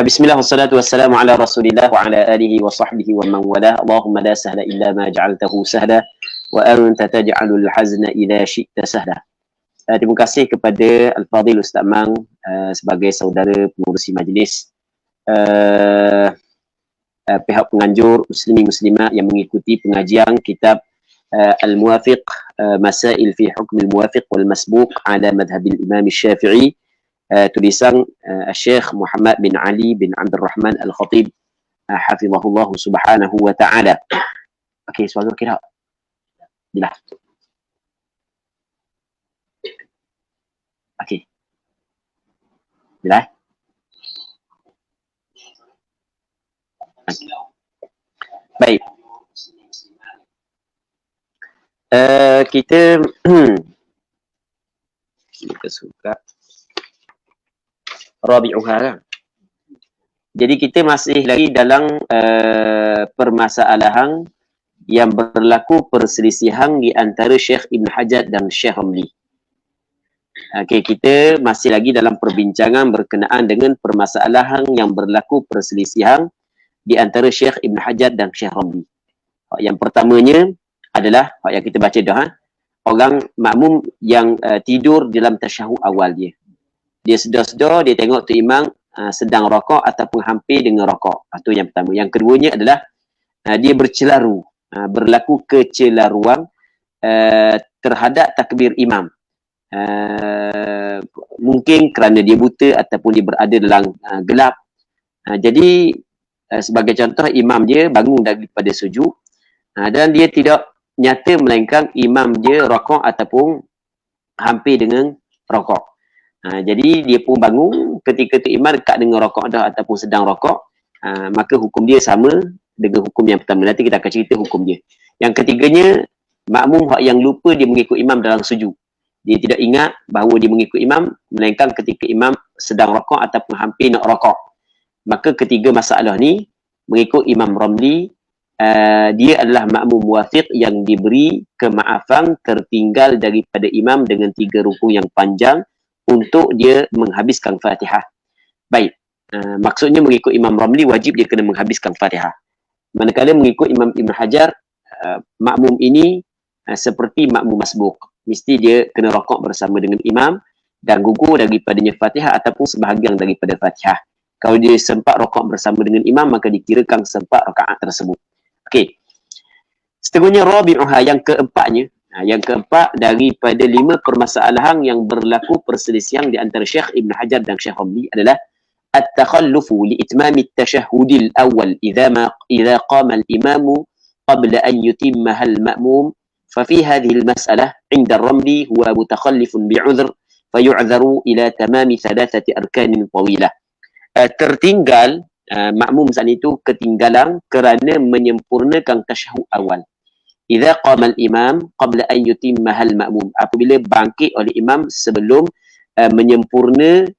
Bismillah wassalatu wassalamu ala Rasulillah wa ala alihi wa sahbihi wa man wala. Allahumma la sahla illa ma ja'altahu sahla wa anta taj'alul hazna idza syi'ta sahla. Terima kasih kepada Al-Fadhil Ustaz Mang sebagai saudara pengurusi majlis, pihak penganjur muslimin muslimat yang mengikuti pengajian kitab Al-Muwafiq, Masail fi Hukm Al-Muwafiq wal Masbuq ala Madhhabil Imam Syafi'i, tulisan Syekh Muhammad bin Ali bin Abdul Rahman Al-Khatib, hafizahullah subhanahu wa ta'ala. Okey, suara kira bila? Okey. Bila? Baik. Kita suka Rabi'uha kan? Jadi kita masih lagi dalam permasalahan yang berlaku perselisihan di antara Syekh Ibn Hajar dan Syekh Ramli. Okey, kita masih lagi dalam perbincangan berkenaan dengan permasalahan yang berlaku perselisihan di antara Syekh Ibn Hajar dan Syekh Ramli. Yang pertamanya adalah yang kita baca dah, orang makmum yang tidur dalam tasyahud awal dia. Dia sedar-sedar, dia tengok tu imam sedang rakaat ataupun hampir dengan rakaat. Itu yang pertama. Yang keduanya adalah dia bercelaru, berlaku kecelaruan terhadap takbir imam. Mungkin kerana dia buta ataupun dia berada dalam gelap. Jadi sebagai contoh, imam dia bangun daripada sujud dan dia tidak nyata melainkan imam dia rakaat ataupun hampir dengan rakaat. Jadi dia pun bangun ketika tu imam dekat dengan rakaat dah ataupun sedang rakaat, maka hukum dia sama dengan hukum yang pertama. Nanti kita akan cerita hukum dia. Yang ketiganya, makmum yang lupa dia mengikut imam dalam sujud. Dia tidak ingat bahawa dia mengikut imam melainkan ketika imam sedang rakaat ataupun hampir nak rakaat. Maka ketiga masalah ni mengikut Imam Ramli, dia adalah makmum muwafiq yang diberi kemaafan tertinggal daripada imam dengan 3 rukun yang panjang untuk dia menghabiskan Fatihah. Baik, maksudnya mengikut Imam Ramli wajib dia kena menghabiskan Fatihah. Manakala mengikut Imam Ibn Hajar, makmum ini seperti makmum masbuk. Mesti dia kena rakaat bersama dengan imam dan gugur daripadanya Fatihah ataupun sebahagian daripada Fatihah. Kalau dia sempat rakaat bersama dengan imam, maka dikirakan sempat rakaat tersebut. Okey. Seterusnya Rabi'uha, yang keempatnya. Yang keempat daripada 5 permasalahan yang berlaku perselisihan di antara Syekh Ibn Hajar dan Syekh Ramli adalah at-takhallufu li itmami at-tashahhud al-awwal idza qama al-imamu qabla an yutimmaha al-ma'mum. ففي هذه المسألة عند الرملي هو متخلف بعذر فيعذر إلى تمام 3 أركان طويلة. Tertinggal makmum saat itu ketinggalan kerana menyempurnakan tasyahud awal. Idza qama al-imam qabla an yutimmaha al-ma'mum, apabila bangkit oleh imam sebelum menyempurna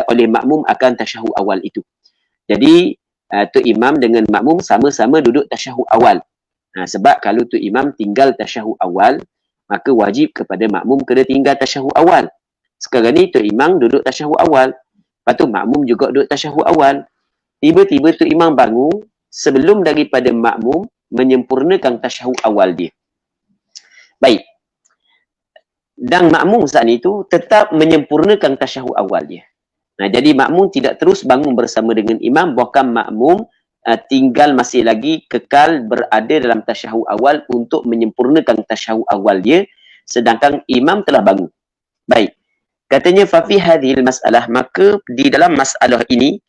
oleh makmum akan tasyahud awal itu. Jadi tu imam dengan makmum sama-sama duduk tasyahud awal. Sebab kalau tu imam tinggal tasyahud awal, maka wajib kepada makmum kena tinggal tasyahud awal. Sekarang ni tu imam duduk tasyahud awal, lepas tu makmum juga duduk tasyahud awal. Tiba-tiba tu imam bangun sebelum daripada makmum menyempurnakan tasyahud awal dia. Baik. Dan makmum saat itu tetap menyempurnakan tasyahud awal dia. Jadi makmum tidak terus bangun bersama dengan imam, bahkan makmum tinggal masih lagi kekal berada dalam tasyahud awal untuk menyempurnakan tasyahud awal dia, sedangkan imam telah bangun. Baik. Katanya fa fi hadhil masalah, maka di dalam masalah ini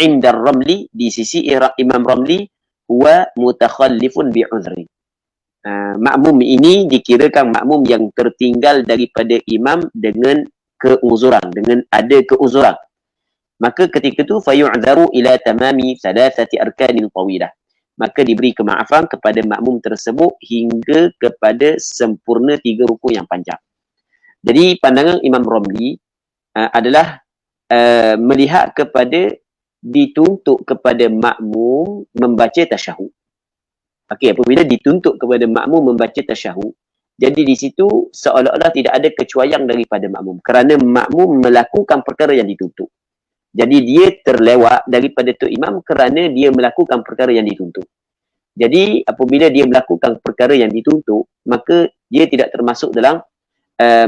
inda Ramli, di sisi Imam Ramli, huwa mutakhallifun bi'udhri. Makmum ini dikirakan makmum yang tertinggal daripada imam dengan keuzuran, dengan ada keuzuran. Maka ketika itu fayu'dharu ila tamami 3 arkanin tawilah. Maka diberi kemaafan kepada makmum tersebut hingga kepada sempurna 3 rukun yang panjang. Jadi pandangan Imam Ramli adalah melihat kepada dituntut kepada makmum membaca tasyahud. Okey, apabila dituntut kepada makmum membaca tasyahud, jadi di situ seolah-olah tidak ada kecuaian daripada makmum kerana makmum melakukan perkara yang dituntut. Jadi dia terlewat daripada tu imam kerana dia melakukan perkara yang dituntut. Jadi apabila dia melakukan perkara yang dituntut, maka dia tidak termasuk dalam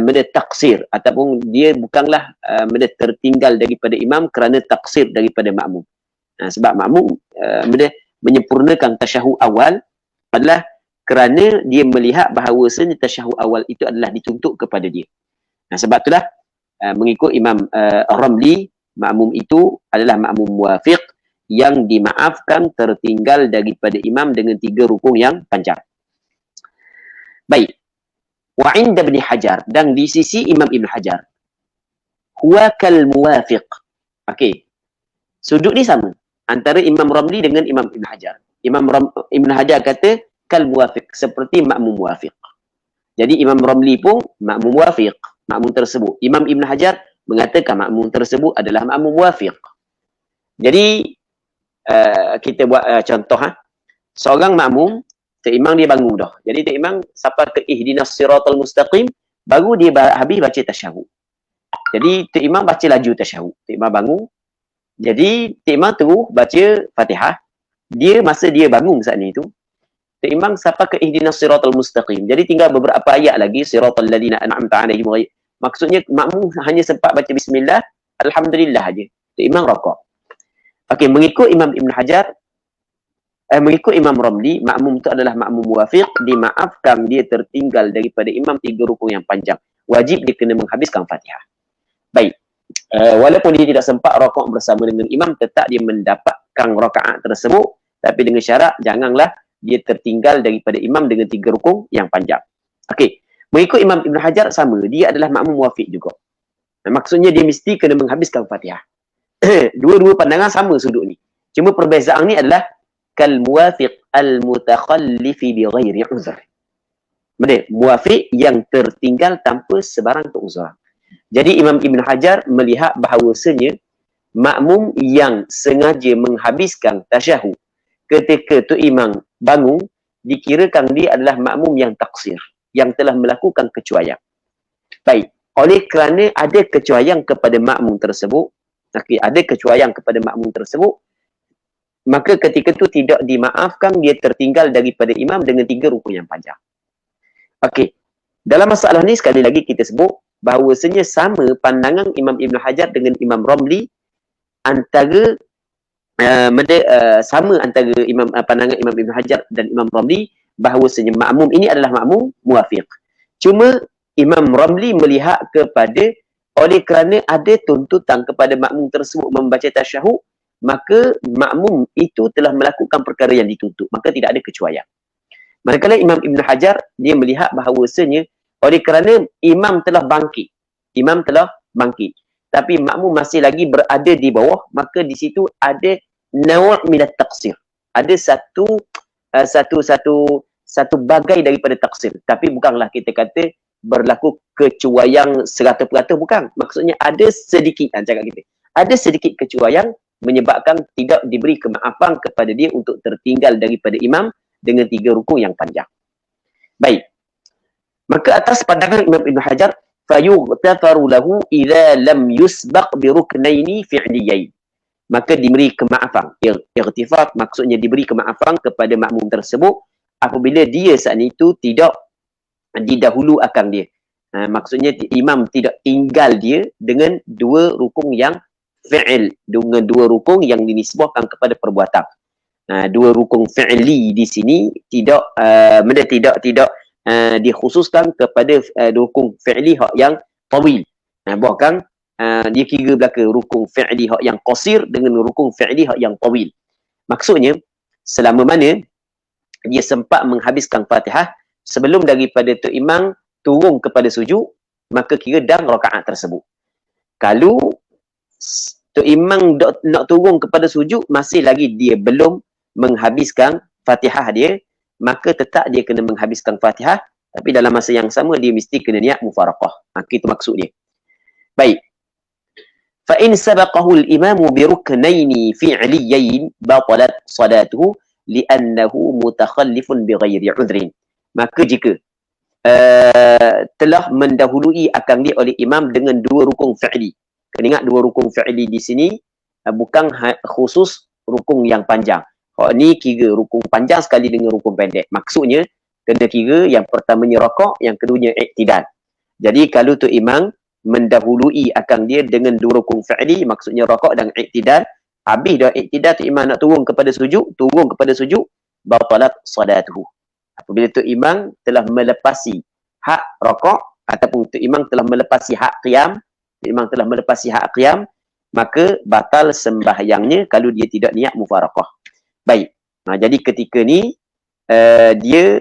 benda taksir, ataupun dia bukanlah benda tertinggal daripada imam kerana taksir daripada makmum. Sebab makmum benda menyempurnakan tasyahud awal adalah kerana dia melihat bahawasanya tasyahud awal itu adalah dituntut kepada dia. Sebab itulah mengikut Imam Ramli, makmum itu adalah makmum muwafiq yang dimaafkan tertinggal daripada imam dengan 3 rukun yang panjang. Baik. Wa 'inda Ibn Hajar, dan di sisi Imam Ibn Hajar, huwa kal muwafiq. Okey. Sudut ni sama antara Imam Ramli dengan Imam Ibn Hajar. Ibn Hajar kata kal muwafiq, seperti makmum muwafiq. Jadi Imam Ramli pun makmum muwafiq, makmum tersebut. Imam Ibn Hajar mengatakan makmum tersebut adalah makmum muwafiq. Jadi kita buat contoh. Seorang makmum, Tok Imam dia bangun dah. Jadi Tok Imam sampai ke ihdinas siratal mustaqim, baru dia habis baca tasyahud. Jadi Tok Imam baca laju tasyahud. Tok Imam bangun. Jadi Tok Imam terus baca Fatihah. Masa dia bangun saat ni tu, Tok Imam sampai ke ihdinas siratal mustaqim. Jadi tinggal beberapa ayat lagi, siratal ladzina an'amta 'alaihim. Maksudnya makmum hanya sempat baca bismillah, alhamdulillah aja. Tok Imam rakaat. Okey, mengikut Imam Ibn Hajar, mengikut Imam Ramli, makmum itu adalah makmum muwafiq, dimaafkan dia tertinggal daripada imam 3 rukun yang panjang. Wajib dia kena menghabiskan Fatihah. Baik. Walaupun dia tidak sempat rakaat bersama dengan imam, tetap dia mendapatkan rakaat tersebut, tapi dengan syarat janganlah dia tertinggal daripada imam dengan 3 rukun yang panjang. Okey. Mengikut Imam Ibn Hajar sama, dia adalah makmum muwafiq juga. Maksudnya dia mesti kena menghabiskan Fatihah. Dua-dua pandangan sama sudut ni. Cuma perbezaan ni adalah kal muwafiq al-mutakhallifi bi ghairi uzr. Benar, muwafiq yang tertinggal tanpa sebarang keuzran. Jadi Imam Ibn Hajar melihat bahawasanya makmum yang sengaja menghabiskan tasyahud ketika tu imam bangun, dikirakan dia adalah makmum yang taksir, yang telah melakukan kecuaian. Baik, oleh kerana ada kecuaian kepada makmum tersebut, ada kecuaian kepada makmum tersebut, maka ketika itu tidak dimaafkan, dia tertinggal daripada imam dengan 3 rukun yang panjang. Okey. Dalam masalah ni sekali lagi kita sebut bahawasanya sama pandangan Imam Ibn Hajar dengan Imam Ramli, antara sama antara pandangan Imam Ibn Hajar dan Imam Ramli bahawasanya makmum ini adalah makmum muwafiq. Cuma Imam Ramli melihat kepada, oleh kerana ada tuntutan kepada makmum tersebut membaca tasyahud, maka makmum itu telah melakukan perkara yang dituntut, maka tidak ada kecuaian. Manakala Imam Ibn Hajar, dia melihat bahawasanya oleh kerana imam telah bangkit, tapi makmum masih lagi berada di bawah, maka di situ ada naw' minat taksir, ada satu bagai daripada taksir, tapi bukanlah kita kata berlaku kecuaian 100%, bukan. Maksudnya ada sedikit, cakap kita, ada sedikit kecuaian menyebabkan tidak diberi kemaafan kepada dia untuk tertinggal daripada imam dengan 3 rukun yang panjang. Baik. Maka atas pandangan Imam Ibn Hajar, fayughtafaru lahu idza lam yusbaq bi ruknaini fi'liyain. Maka diberi kemaafan. Ightifar maksudnya diberi kemaafan kepada makmum tersebut apabila dia saat itu tidak didahulu akan dia. Maksudnya imam tidak tinggal dia dengan 2 rukun yang fi'il, dengan 2 rukun yang dinisbahkan kepada perbuatan. 2 rukun fi'li di sini tidak dikhususkan kepada rukun fi'li hak yang tawil. Bahkan dia kira belaka rukun fi'li hak yang qasir dengan rukun fi'li hak yang tawil. Maksudnya selama mana dia sempat menghabiskan Fatihah sebelum daripada tu imam turun kepada sujud, maka kira dan rakaat tersebut. Kalau tu imam nak turun kepada sujud, masih lagi dia belum menghabiskan Fatihah dia, maka tetap dia kena menghabiskan Fatihah, tapi dalam masa yang sama dia mesti kena niat mufaraqah. Itu maksud dia. Baik. Fa in sabaqahu al-imamu bi ruknaini fi'liyain batalat salatuhu li'annahu mutakhallifun bighairi 'udhrin. Maka jika telah mendahului akan dia oleh imam dengan 2 rukun fi'li. Kena ingat 2 rukun fi'li di sini bukan khusus rukun yang panjang. Hak ni kira rukun panjang sekali dengan rukun pendek. Maksudnya kena kira yang pertamanya rakaat, yang keduanya iktidal. Jadi kalau tu imam mendahului akan dia dengan dua rukun fi'li, maksudnya rakaat dan iktidal, habis dah iktidal tu imam nak turun kepada sujud, batalat salatuhu. Apabila tu imam telah melepasi hak rakaat ataupun tu imam telah melepasi hak qiyam, maka batal sembahyangnya kalau dia tidak niat mufaraqah. Baik. Jadi ketika ni dia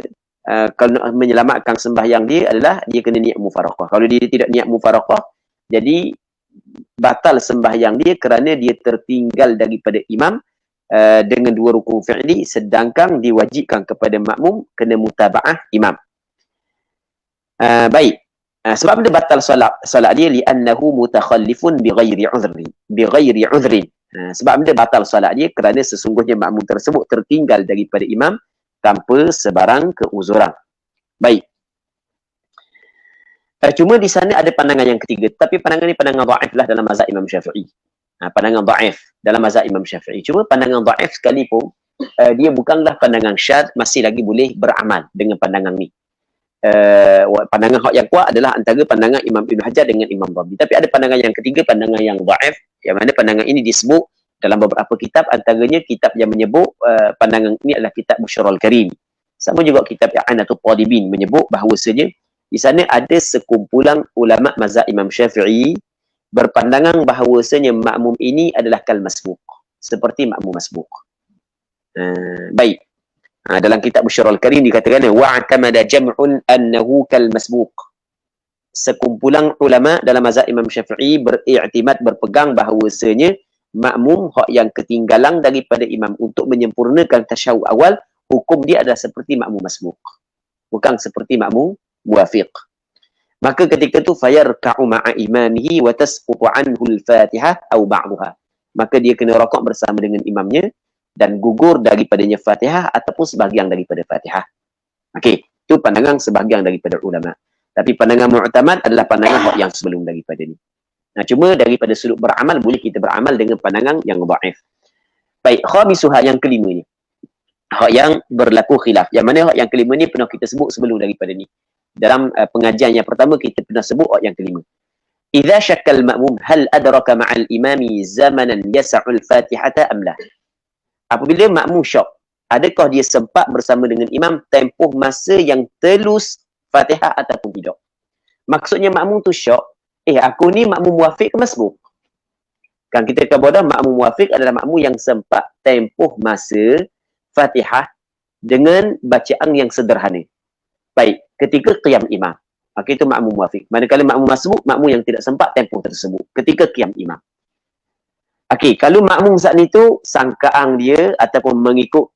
kalau nak menyelamatkan sembahyang dia adalah dia kena niat mufaraqah. Kalau dia tidak niat mufaraqah, jadi batal sembahyang dia kerana dia tertinggal daripada imam dengan dua rukun fi'li, sedangkan diwajibkan kepada makmum kena mutaba'ah imam. Baik. Sebab dia batal solat dia li'annahu mutakhallifun bighairi udhrin. Sebab dia batal solat dia kerana sesungguhnya makmum tersebut tertinggal daripada imam tanpa sebarang keuzuran. Baik. Cuma di sana ada pandangan yang ketiga, tapi pandangan ni pandangan dhaif lah dalam mazhab Imam Syafi'i. Pandangan dhaif dalam mazhab Imam Syafi'i. Cuma pandangan dhaif sekalipun dia bukanlah pandangan syadz, masih lagi boleh beramal dengan pandangan ni. Pandangan hak yang kuat adalah antara pandangan Imam Ibn Hajar dengan Imam Ramli. Tapi ada pandangan yang ketiga, pandangan yang dhaif, yang mana pandangan ini disebut dalam beberapa kitab, antaranya kitab yang menyebut pandangan ini adalah kitab Busyrul Karim. Sama juga kitab I'anatul Talibin menyebut bahawasanya di sana ada sekumpulan ulama mazhab Imam Syafi'i berpandangan bahawasanya makmum ini adalah kal masbuq, seperti makmum masbuq. Baik. Dalam kitab Busyrul Karim dikatakan wa'tamada jam'un annahu kal masbuq. Sekumpulan ulama dalam mazhab Imam Syafi'i beriktimad, berpegang bahawasanya makmum hak yang ketinggalan daripada imam untuk menyempurnakan tasyahud awal, hukum dia adalah seperti makmum masbuq, bukan seperti makmum muwafiq. Maka ketika tu fayarka'u ma'a imamihi wa tasqutu anhu al-Fatihah aw ba'daha. Maka dia kena rakaat bersama dengan imamnya dan gugur daripadanya Fatihah ataupun sebahagian daripada Fatihah. Okey, itu pandangan sebahagian daripada ulama. Tapi pandangan mu'tamad adalah pandangan hak yang sebelum daripada ni. Cuma daripada sudut beramal, boleh kita beramal dengan pandangan yang dhaif. Baik, khamisuha yang kelima ni. Hak yang berlaku khilaf. Yang mana hak yang kelima ni pernah kita sebut sebelum daripada ni. Dalam pengajian yang pertama kita pernah sebut hak yang kelima. Idza syakkal ma'mum hal adraka ma'al imami zamanan yas'ul fatihata am la. Apabila makmum syak, adakah dia sempat bersama dengan imam tempoh masa yang telus Fatihah ataupun tidak. Maksudnya makmum tu syak, aku ni makmum muwafiq ke masbuq? Kan kita kata makmum muwafiq adalah makmum yang sempat tempoh masa Fatihah dengan bacaan yang sederhana. Baik, ketika qiyam imam, maka itu makmum muwafiq. Manakala makmum masbuq, makmum yang tidak sempat tempoh tersebut ketika qiyam imam. Okey, kalau makmum saat itu sangkaan dia ataupun mengikut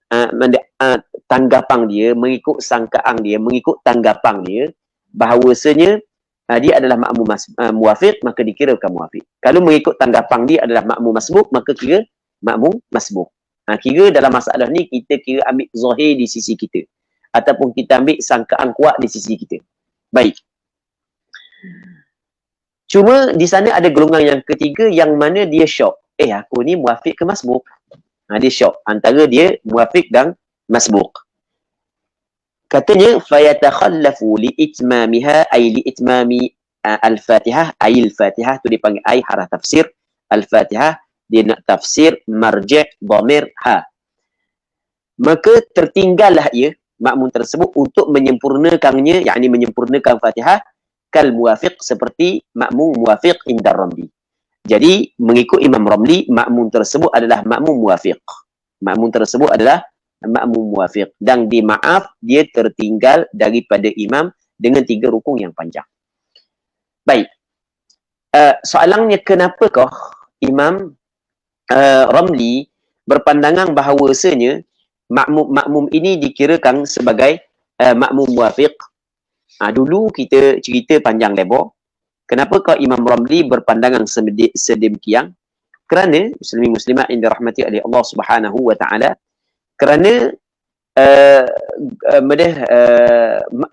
tanggapan dia, mengikut sangkaan dia, mengikut tanggapan dia bahawasanya dia adalah makmum muwafiq, maka dikirakan muwafiq. Kalau mengikut tanggapan dia adalah makmum masbuq, maka kira makmum masbuq. Kira dalam masalah ni kita kira ambil zahir di sisi kita ataupun kita ambil sangkaan kuat di sisi kita. Baik. Cuma di sana ada golongan yang ketiga yang mana dia syok. Aku ni muwafiq ke masbuq? Dia syok antara dia muwafiq dan masbuq. Katanya fayatakhallafu liitmamiha ay liitmami al-Fatihah, ay al-Fatihah tu dipanggil ay harah tafsir, al-Fatihah dia nak tafsir marji' dhamir ha. Maka tertinggallah ia makmum tersebut untuk menyempurnakannya, yakni menyempurnakan Fatihah kal muwafiq, seperti makmum muwafiq indar Ramli. Jadi mengikut Imam Ramli, makmum tersebut adalah makmum muwafiq. Makmum tersebut adalah makmum muwafiq dan dimaaf dia tertinggal daripada imam dengan 3 rukun yang panjang. Baik. Soalannya, kenapakah Imam Ramli berpandangan bahawasanya makmum ini dikirakan sebagai makmum muwafiq? Dulu kita cerita panjang lebar. Kenapakah Imam Ramli berpandangan sedemikian? Kerana muslimin muslimat yang dirahmati oleh Allah Subhanahu wa taala, kerana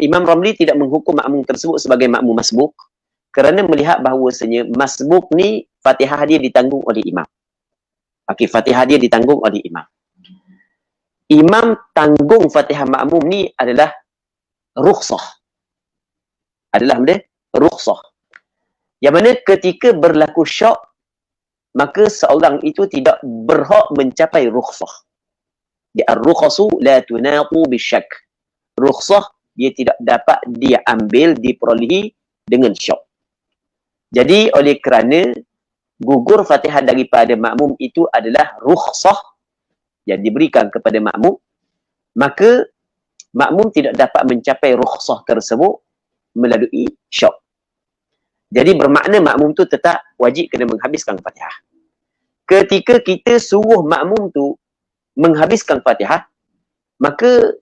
Imam Ramli tidak menghukum makmum tersebut sebagai makmum masbuq kerana melihat bahawasanya masbuq ni Fatihah dia ditanggung oleh imam. Okey, Fatihah dia ditanggung oleh imam. Imam tanggung Fatihah makmum ni adalah rukhsah. Adalah benda rukhsah. Yang mana ketika berlaku syak, maka seorang itu tidak berhak mencapai rukhsah. Dia ar-rukhasu la tunaqu bisyak. Rukhsah dia tidak dapat dia ambil, diperolehi dengan syak. Jadi oleh kerana gugur Fatihah daripada makmum itu adalah rukhsah yang diberikan kepada makmum, maka makmum tidak dapat mencapai rukhsah tersebut melalui syak. Jadi bermakna makmum tu tetap wajib kena menghabiskan Fatihah. Ketika kita suruh makmum tu menghabiskan Fatihah, maka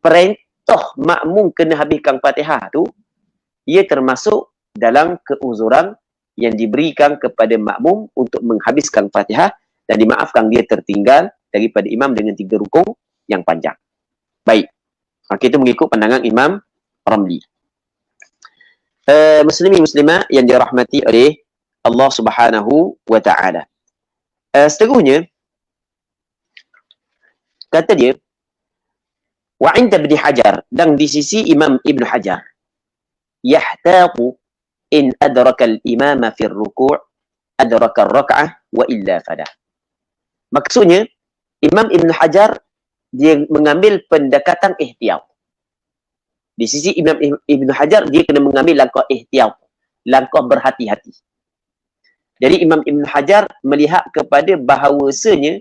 perintah makmum kena habiskan Fatihah tu, ia termasuk dalam keuzuran yang diberikan kepada makmum untuk menghabiskan Fatihah dan dimaafkan dia tertinggal daripada imam dengan 3 rukun yang panjang. Baik. Kita mengikut pandangan Imam Ramli. Muslimin muslimah yang dirahmati oleh Allah Subhanahu wa taala. Seterusnya kata dia wa 'inda Ibn Hajar, dan di sisi Imam Ibn Hajar, yahtaqu in adraka al-imama fi ar-ruku' adraka ar-rak'ah wa illa fadah. Maksudnya Imam Ibn Hajar dia mengambil pendekatan ihtiyat. Di sisi Imam Ibn Hajar dia kena mengambil langkah ihtiyat, langkah berhati-hati. Jadi Imam Ibn Hajar melihat kepada bahawasanya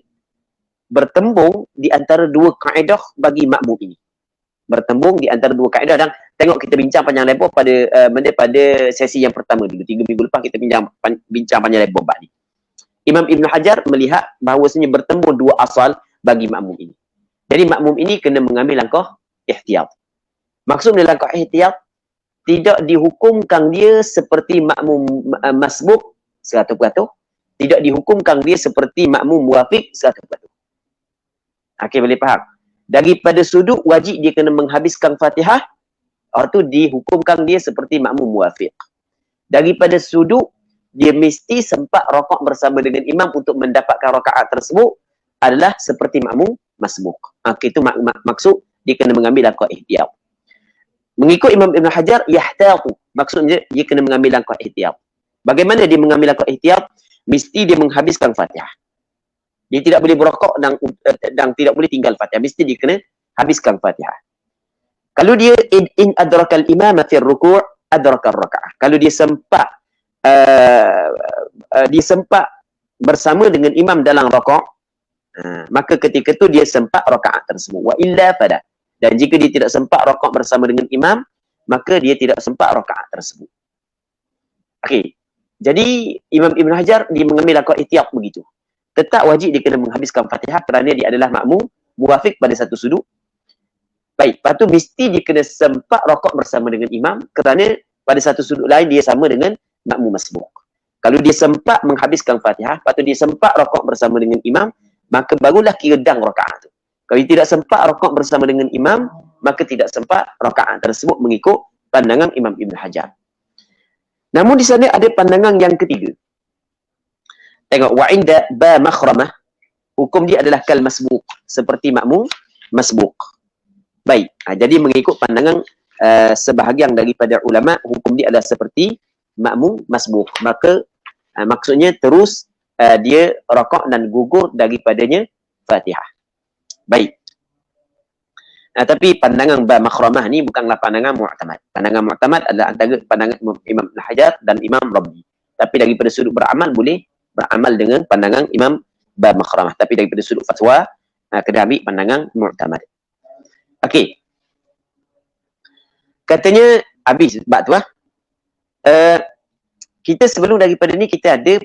bertembung di antara 2 kaedah bagi makmum ini. Bertembung di antara 2 kaedah, dan tengok kita bincang panjang lebar pada sesi yang pertama dulu. 3 minggu lepas kita bincang panjang lebar bab ni. Imam Ibn Hajar melihat bahawasanya bertembung 2 asal bagi makmum ini. Jadi makmum ini kena mengambil langkah ihtiyat. Maksudnya langkah ihtiyat tidak dihukumkan dia seperti makmum masbuk 100%, tidak dihukumkan dia seperti makmum muwafiq 100%. Okey, boleh faham? Daripada sudut wajib dia kena menghabiskan Fatihah, itu dihukumkan dia seperti makmum muwafiq. Daripada sudut dia mesti sempat rakaat bersama dengan imam untuk mendapatkan rakaat tersebut adalah seperti makmum masbuk. Okey, itu maksud dia kena mengambil langkah ihtiyat. Mengikut Imam Ibn Hajar, yahtaqu, maksudnya dia kena mengambil langkah ihtiyat. Bagaimana dia mengambil langkah ihtiyat? Mesti dia menghabiskan Fatihah. Dia tidak boleh berokok dan tidak boleh tinggal Fatihah. Mesti dia kena habiskan Fatihah. Kalau dia in adrakal imama fi ruku' adrakal raka'ah. Kalau dia sempat bersama dengan imam dalam rakaat, maka ketika itu dia sempat rakaat tersebut. Wa illa fada. Dan jika dia tidak sempat rakaat bersama dengan imam, maka dia tidak sempat rakaat tersebut. Okey. Jadi Imam Ibn Hajar dia mengambil langkah ihtiyat begitu. Tetap wajib dia kena menghabiskan Fatihah kerana dia adalah makmum muwafiq pada satu sudut. Baik, lepas tu mesti dia kena sempat rakaat bersama dengan imam kerana pada satu sudut lain dia sama dengan makmum masbuk. Kalau dia sempat menghabiskan Fatihah, lepas tu dia sempat rakaat bersama dengan imam, maka barulah kira dang rakaat tu. Kalau dia tidak sempat rakaat bersama dengan imam, maka tidak sempat rakaat tersebut mengikut pandangan Imam Ibn Hajar. Namun di sana ada pandangan yang ketiga. Tengok, wa inda ba makhramah, hukum dia adalah kal masbuk, seperti makmum masbuk. Baik, jadi mengikut pandangan sebahagian daripada ulama, hukum dia adalah seperti makmum masbuk. Maka maksudnya terus dia rakaat dan gugur daripadanya Fatihah. Baik. Tapi pandangan ba makhramah ni bukanlah pandangan mu'tamad. Pandangan mu'tamad adalah antara pandangan Imam Ibn Hajar dan Imam Ramli. Tapi daripada sudut beramal boleh beramal dengan pandangan Imam ba makhramah. Tapi daripada sudut fatwa kena ambil pandangan mu'tamad. Okey. Katanya habis bab tu kita sebelum daripada ni kita ada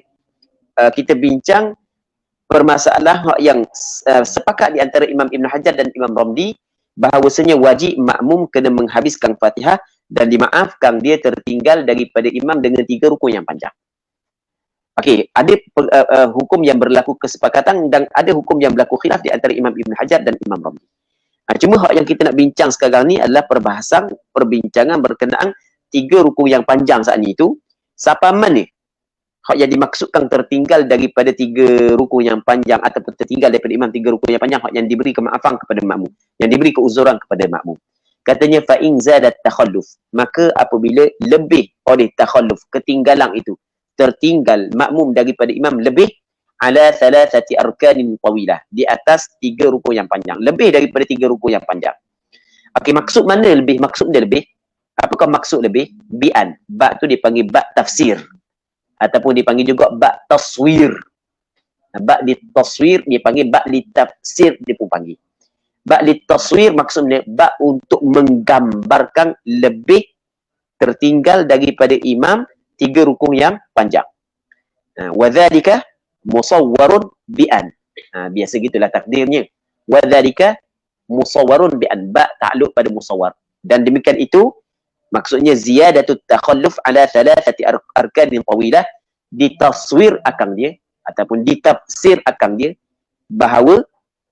kita bincang permasalahan yang sepakat di antara Imam Ibn Hajar dan Imam Ramli bahawasanya wajib makmum kena menghabiskan Fatihah dan dimaafkan dia tertinggal daripada imam dengan 3 rukun yang panjang. Okey, ada hukum yang berlaku kesepakatan dan ada hukum yang berlaku khilaf di antara Imam Ibn Hajar dan Imam Ramli. Cuma hak yang kita nak bincang sekarang ni adalah perbincangan berkenaan 3 rukun yang panjang saat ni itu siapa mana hak yang dimaksudkan tertinggal daripada 3 rukun yang panjang ataupun tertinggal daripada imam 3 rukun yang panjang, hak yang diberi kemaafan kepada makmum, yang diberi keuzuran kepada makmum. Katanya fa in zadat takhalluf, maka apabila lebih oleh takhalluf, ketinggalan itu, tertinggal makmum daripada imam lebih ala thalathati arkanin tawilah, di atas 3 rukun yang panjang, lebih daripada 3 rukun yang panjang. Okey, maksud mana lebih? Maksud dia lebih. Apakah maksud lebih? Bi'an. Ba tu dipanggil ba tafsir. Ataupun dipanggil juga ba taswir. Ba di taswir dipanggil ba li tafsir, dia pun panggil. Ba li taswir maksudnya ba untuk menggambarkan lebih tertinggal daripada imam 3 rukun yang panjang. Wa dzalika musawwarun bi'an. Biasa gitulah takdirnya. Wa dzalika musawwarun bi'an, ba takluk pada musawwar. Dan demikian itu maksudnya ziyadatut takhalluf ala thalathati arkanin tawilah, ditaswir akan dia ataupun ditafsir akan dia bahawa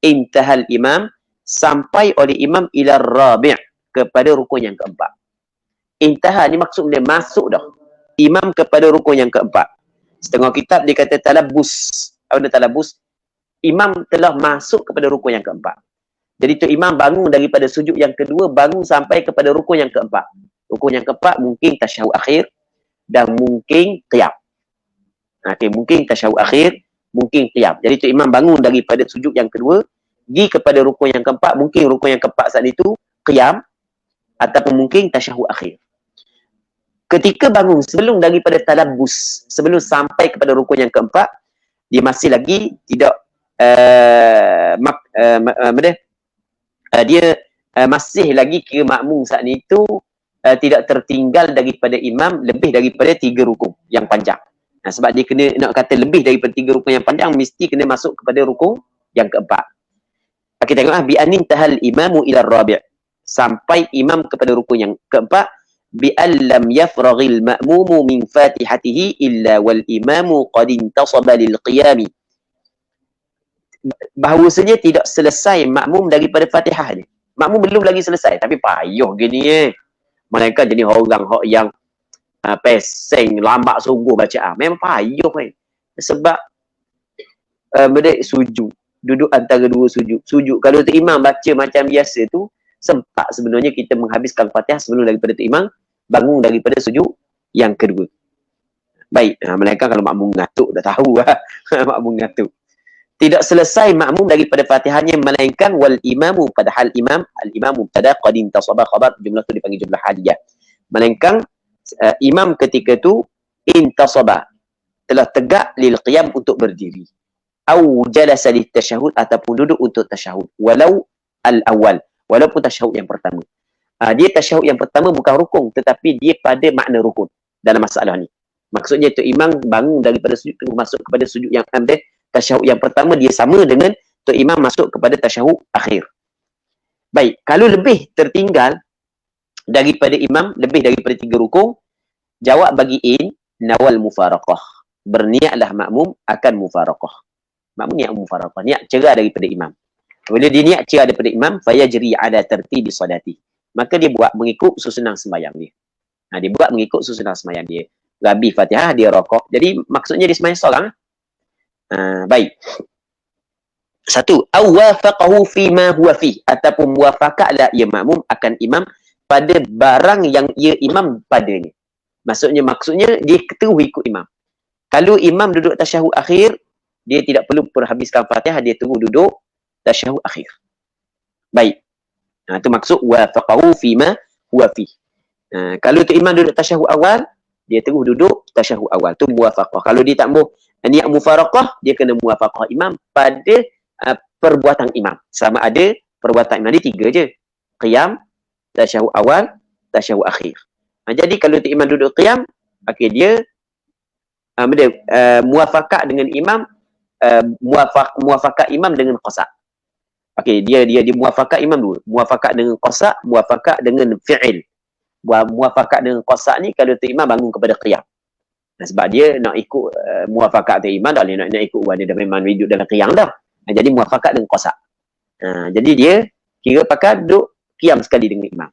intahal imam, sampai oleh imam ila rabi', kepada rukun yang keempat. Intaha ni maksud dia masuk dah imam kepada rukun yang keempat. Setengah kitab dia kata talabus. Apa dia talabus? Imam telah masuk kepada rukun yang keempat. Jadi tu imam bangun daripada sujud yang kedua, bangun sampai kepada rukun yang keempat. Rukun yang keempat mungkin tasyahud akhir dan mungkin qiyam. Okey, mungkin tasyahud akhir, mungkin qiyam. Jadi tu imam bangun daripada sujud yang kedua, pergi kepada rukun yang keempat, mungkin rukun yang keempat saat itu qiyam ataupun mungkin tasyahud akhir. Ketika bangun sebelum daripada talabus, sebelum sampai kepada rukun yang keempat, dia masih lagi tidak dia masih lagi kira makmum saat itu tidak tertinggal daripada imam lebih daripada 3 rukun yang panjang. Sebab dia kena nak kata lebih daripada 3 rukun yang panjang, mesti kena masuk kepada rukun yang keempat. Kita tengoklah bi anin tahal imamu ila rabi', sampai imam kepada rukun yang keempat, bi allam yafraghil ma'mumu min fatihatihi illa wal imamu qad intasaba lil qiyami. Bahawasanya tidak selesai makmum daripada Fatihah ni. Makmum belum lagi selesai, tapi payuh gini Mereka jadi orang yang peseng, lambat sungguh bacaan. Memang payuh sebab mereka sujud, duduk antara 2 sujud. Sujud kalau tu imam baca macam biasa tu, sempat sebenarnya kita menghabiskan Fatihah sebelum daripada tu imam bangun daripada sujud yang kedua. Baik, melainkan kalau makmum ngatuk, dah tahu lah makmum ngatuk. Tidak selesai makmum daripada Fatihahnya, melainkan wal imamu, padahal imam, al imamu mubtada qad intasaba khabar, jumlah tu dipanggil jumlah haliyah. Melainkan imam ketika tu intasaba, telah tegak lil qiyam, untuk berdiri. Au jalasa lit tasyahud, ataupun duduk untuk tasyahud. Walau al awal, walaupun tasyahud yang pertama. Dia tasyahud yang pertama bukan rukun, tetapi dia pada makna rukun dalam masalah ni. Maksudnya tu imam bangun daripada sujud masuk kepada sujud yang ambil tasyahud yang pertama, dia sama dengan tu imam masuk kepada tasyahud akhir. Baik, kalau lebih tertinggal daripada imam, lebih daripada 3 rukun, jawab bagi in nawal mufaraqah, berniatlah makmum akan mufaraqah. Makmum niat mufaraqah, niat cerai daripada imam. Bila dia niat cerai daripada imam, fayajri ala tartibi salati, maka dia buat mengikut susunan sembahyang dia. Dia buat mengikut susunan sembahyang dia. Rabi Fatihah, dia rokok. Jadi maksudnya dia sembahyang seorang. Baik. 1, aw wafaqahu fi ma huwa fi, ataupun muwafaqahlah ia makmum akan imam pada barang yang ia imam padanya. Maksudnya dia terus ikut imam. Kalau imam duduk tasyahud akhir, dia tidak perlu perhabiskan Fatihah, dia terus duduk tasyahud akhir. Baik. Itu maksud wafaqahu fi ma huwa fi. Kalau tu imam duduk tasyahud awal, dia terus duduk tasyahud awal. Tu muwafaqah. Kalau dia tak mau niat mufaraqah, dia kena muwafaqah imam pada perbuatan imam. Sama ada perbuatan imam ni 3 je. Qiyam, tasyahud awal, tasyahud akhir. Jadi kalau tu imam duduk qiyam, okey, dia muwafaqah dengan imam, muwafaqah imam dengan qasa'. Okey, dia muwafaqah imam dulu. Muwafaqah dengan qasa', muwafaqah dengan fi'il. Muwafaqah dengan qasa' ni kalau tu imam bangun kepada qiyam. Sebab dia nak ikut muwafaqah tu imam, tak boleh nak ikut dia dah memang hidup dalam qiyam dah. Jadi muwafaqah dengan qasa'. Jadi dia kira pakai duduk qiyam sekali dengan imam.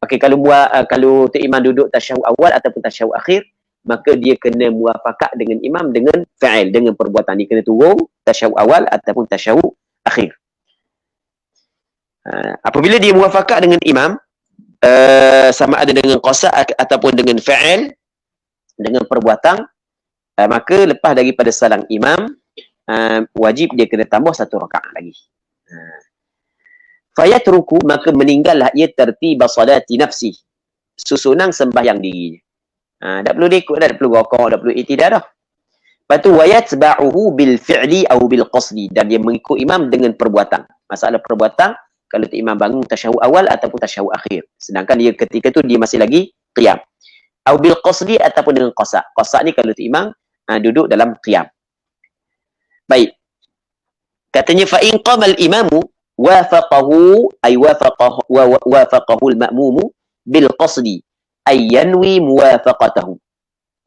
Okey, kalau tu imam duduk tasyahud awal ataupun tasyahud akhir, maka dia kena muafakat dengan imam dengan fa'il, dengan perbuatan. Dia kena turun tasyahud awal ataupun tasyahud akhir. Apabila dia muafakat dengan imam, sama ada dengan qasa ataupun dengan fa'il, dengan perbuatan, maka lepas daripada salam imam, wajib dia kena tambah 1 rakaat lagi. Fayatruku, maka meninggallah ia tertiba salati nafsi, susunan sembahyang dirinya. Tak perlu dia ikut dah, tak perlu rakaat, tak perlu i'tidal dah. Lepas tu wayatba'uhu bil fi'li atau bil qasdi, dan dia mengikut imam dengan perbuatan. Masalah perbuatan, kalau tu imam bangun tasyahud awal ataupun tasyahud akhir, sedangkan dia ketika tu dia masih lagi qiyam. Atau bil qasdi ataupun dengan qasa. Qasa ni kalau tu imam duduk dalam qiyam. Baik. Katanya fa in qama al imamu wafaqahu ay wafaqahu al ma'mumu bil qasdi ay yanwi muwafaqatahu.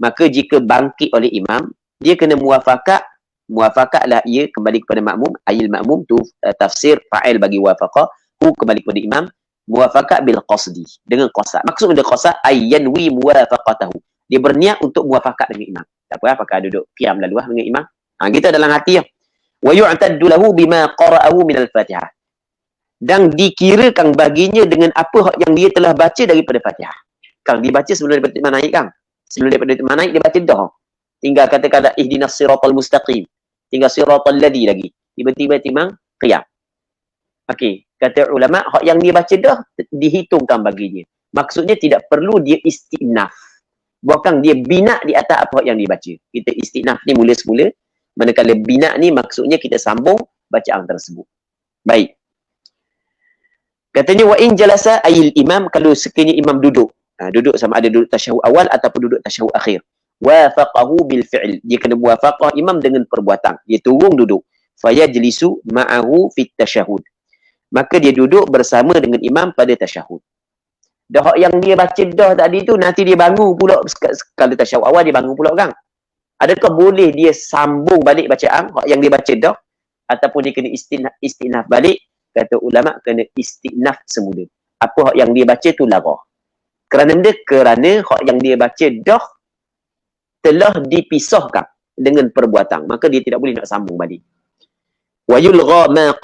Maka jika bangkit oleh imam, dia kena muwafaqatlah ia kembali kepada makmum. Ayil makmum tu tafsir fa'il bagi wafaqah, hu kembali kepada imam, muwafaqat bil qasdi, dengan qasa. Maksud dengan qasa ay yanwi muwafaqatahu, dia berniat untuk muwafaqat dengan imam. Tak apa, pakai duduk qiyam lalu dengan imam. Kita dalam hati. Wa yu'taddu lahu bima qara'ahu min al-Fatihah, dan dikirakan baginya dengan apa yang dia telah baca daripada Fatihah. Kang dibaca sebelum daripada imam naik, Kang. Sebelum daripada imam naik dia baca dah. Tinggal kata-kata ihdinas siratal mustaqim, tinggal siratal ladzi lagi. Tiba-tiba imam qiyam. Okey, kata ulama, hak yang dia baca dah dihitungkan baginya. Maksudnya tidak perlu dia istinaf. Bukan dia bina di atas apa yang dia baca. Kita istinaf ni mula semula, manakala bina ni maksudnya kita sambung bacaan tersebut. Baik. Katanya wa in jalasa ayil imam, kalau sekiranya imam duduk. Duduk sama ada duduk tasyahud awal ataupun duduk tasyahud akhir. Wafaqahu bil fi'l, dia kena muwafaqah imam dengan perbuatan. Dia turun duduk. Fayajlisu ma'ahu fit tasyahud, maka dia duduk bersama dengan imam pada tasyahud. Dah yang dia baca dah tadi tu, nanti dia bangun pula. Kalau tasyahud awal dia bangun pula, kan? Adakah boleh dia sambung balik bacaan hak yang dia baca dah, ataupun dia kena istinaf balik? Kata ulama, kena istinaf semula. Apa hak yang dia baca tu larah. Kerana hak yang dia baca dah telah dipisahkan dengan perbuatan, maka dia tidak boleh nak sambung balik. Wa yulgha ma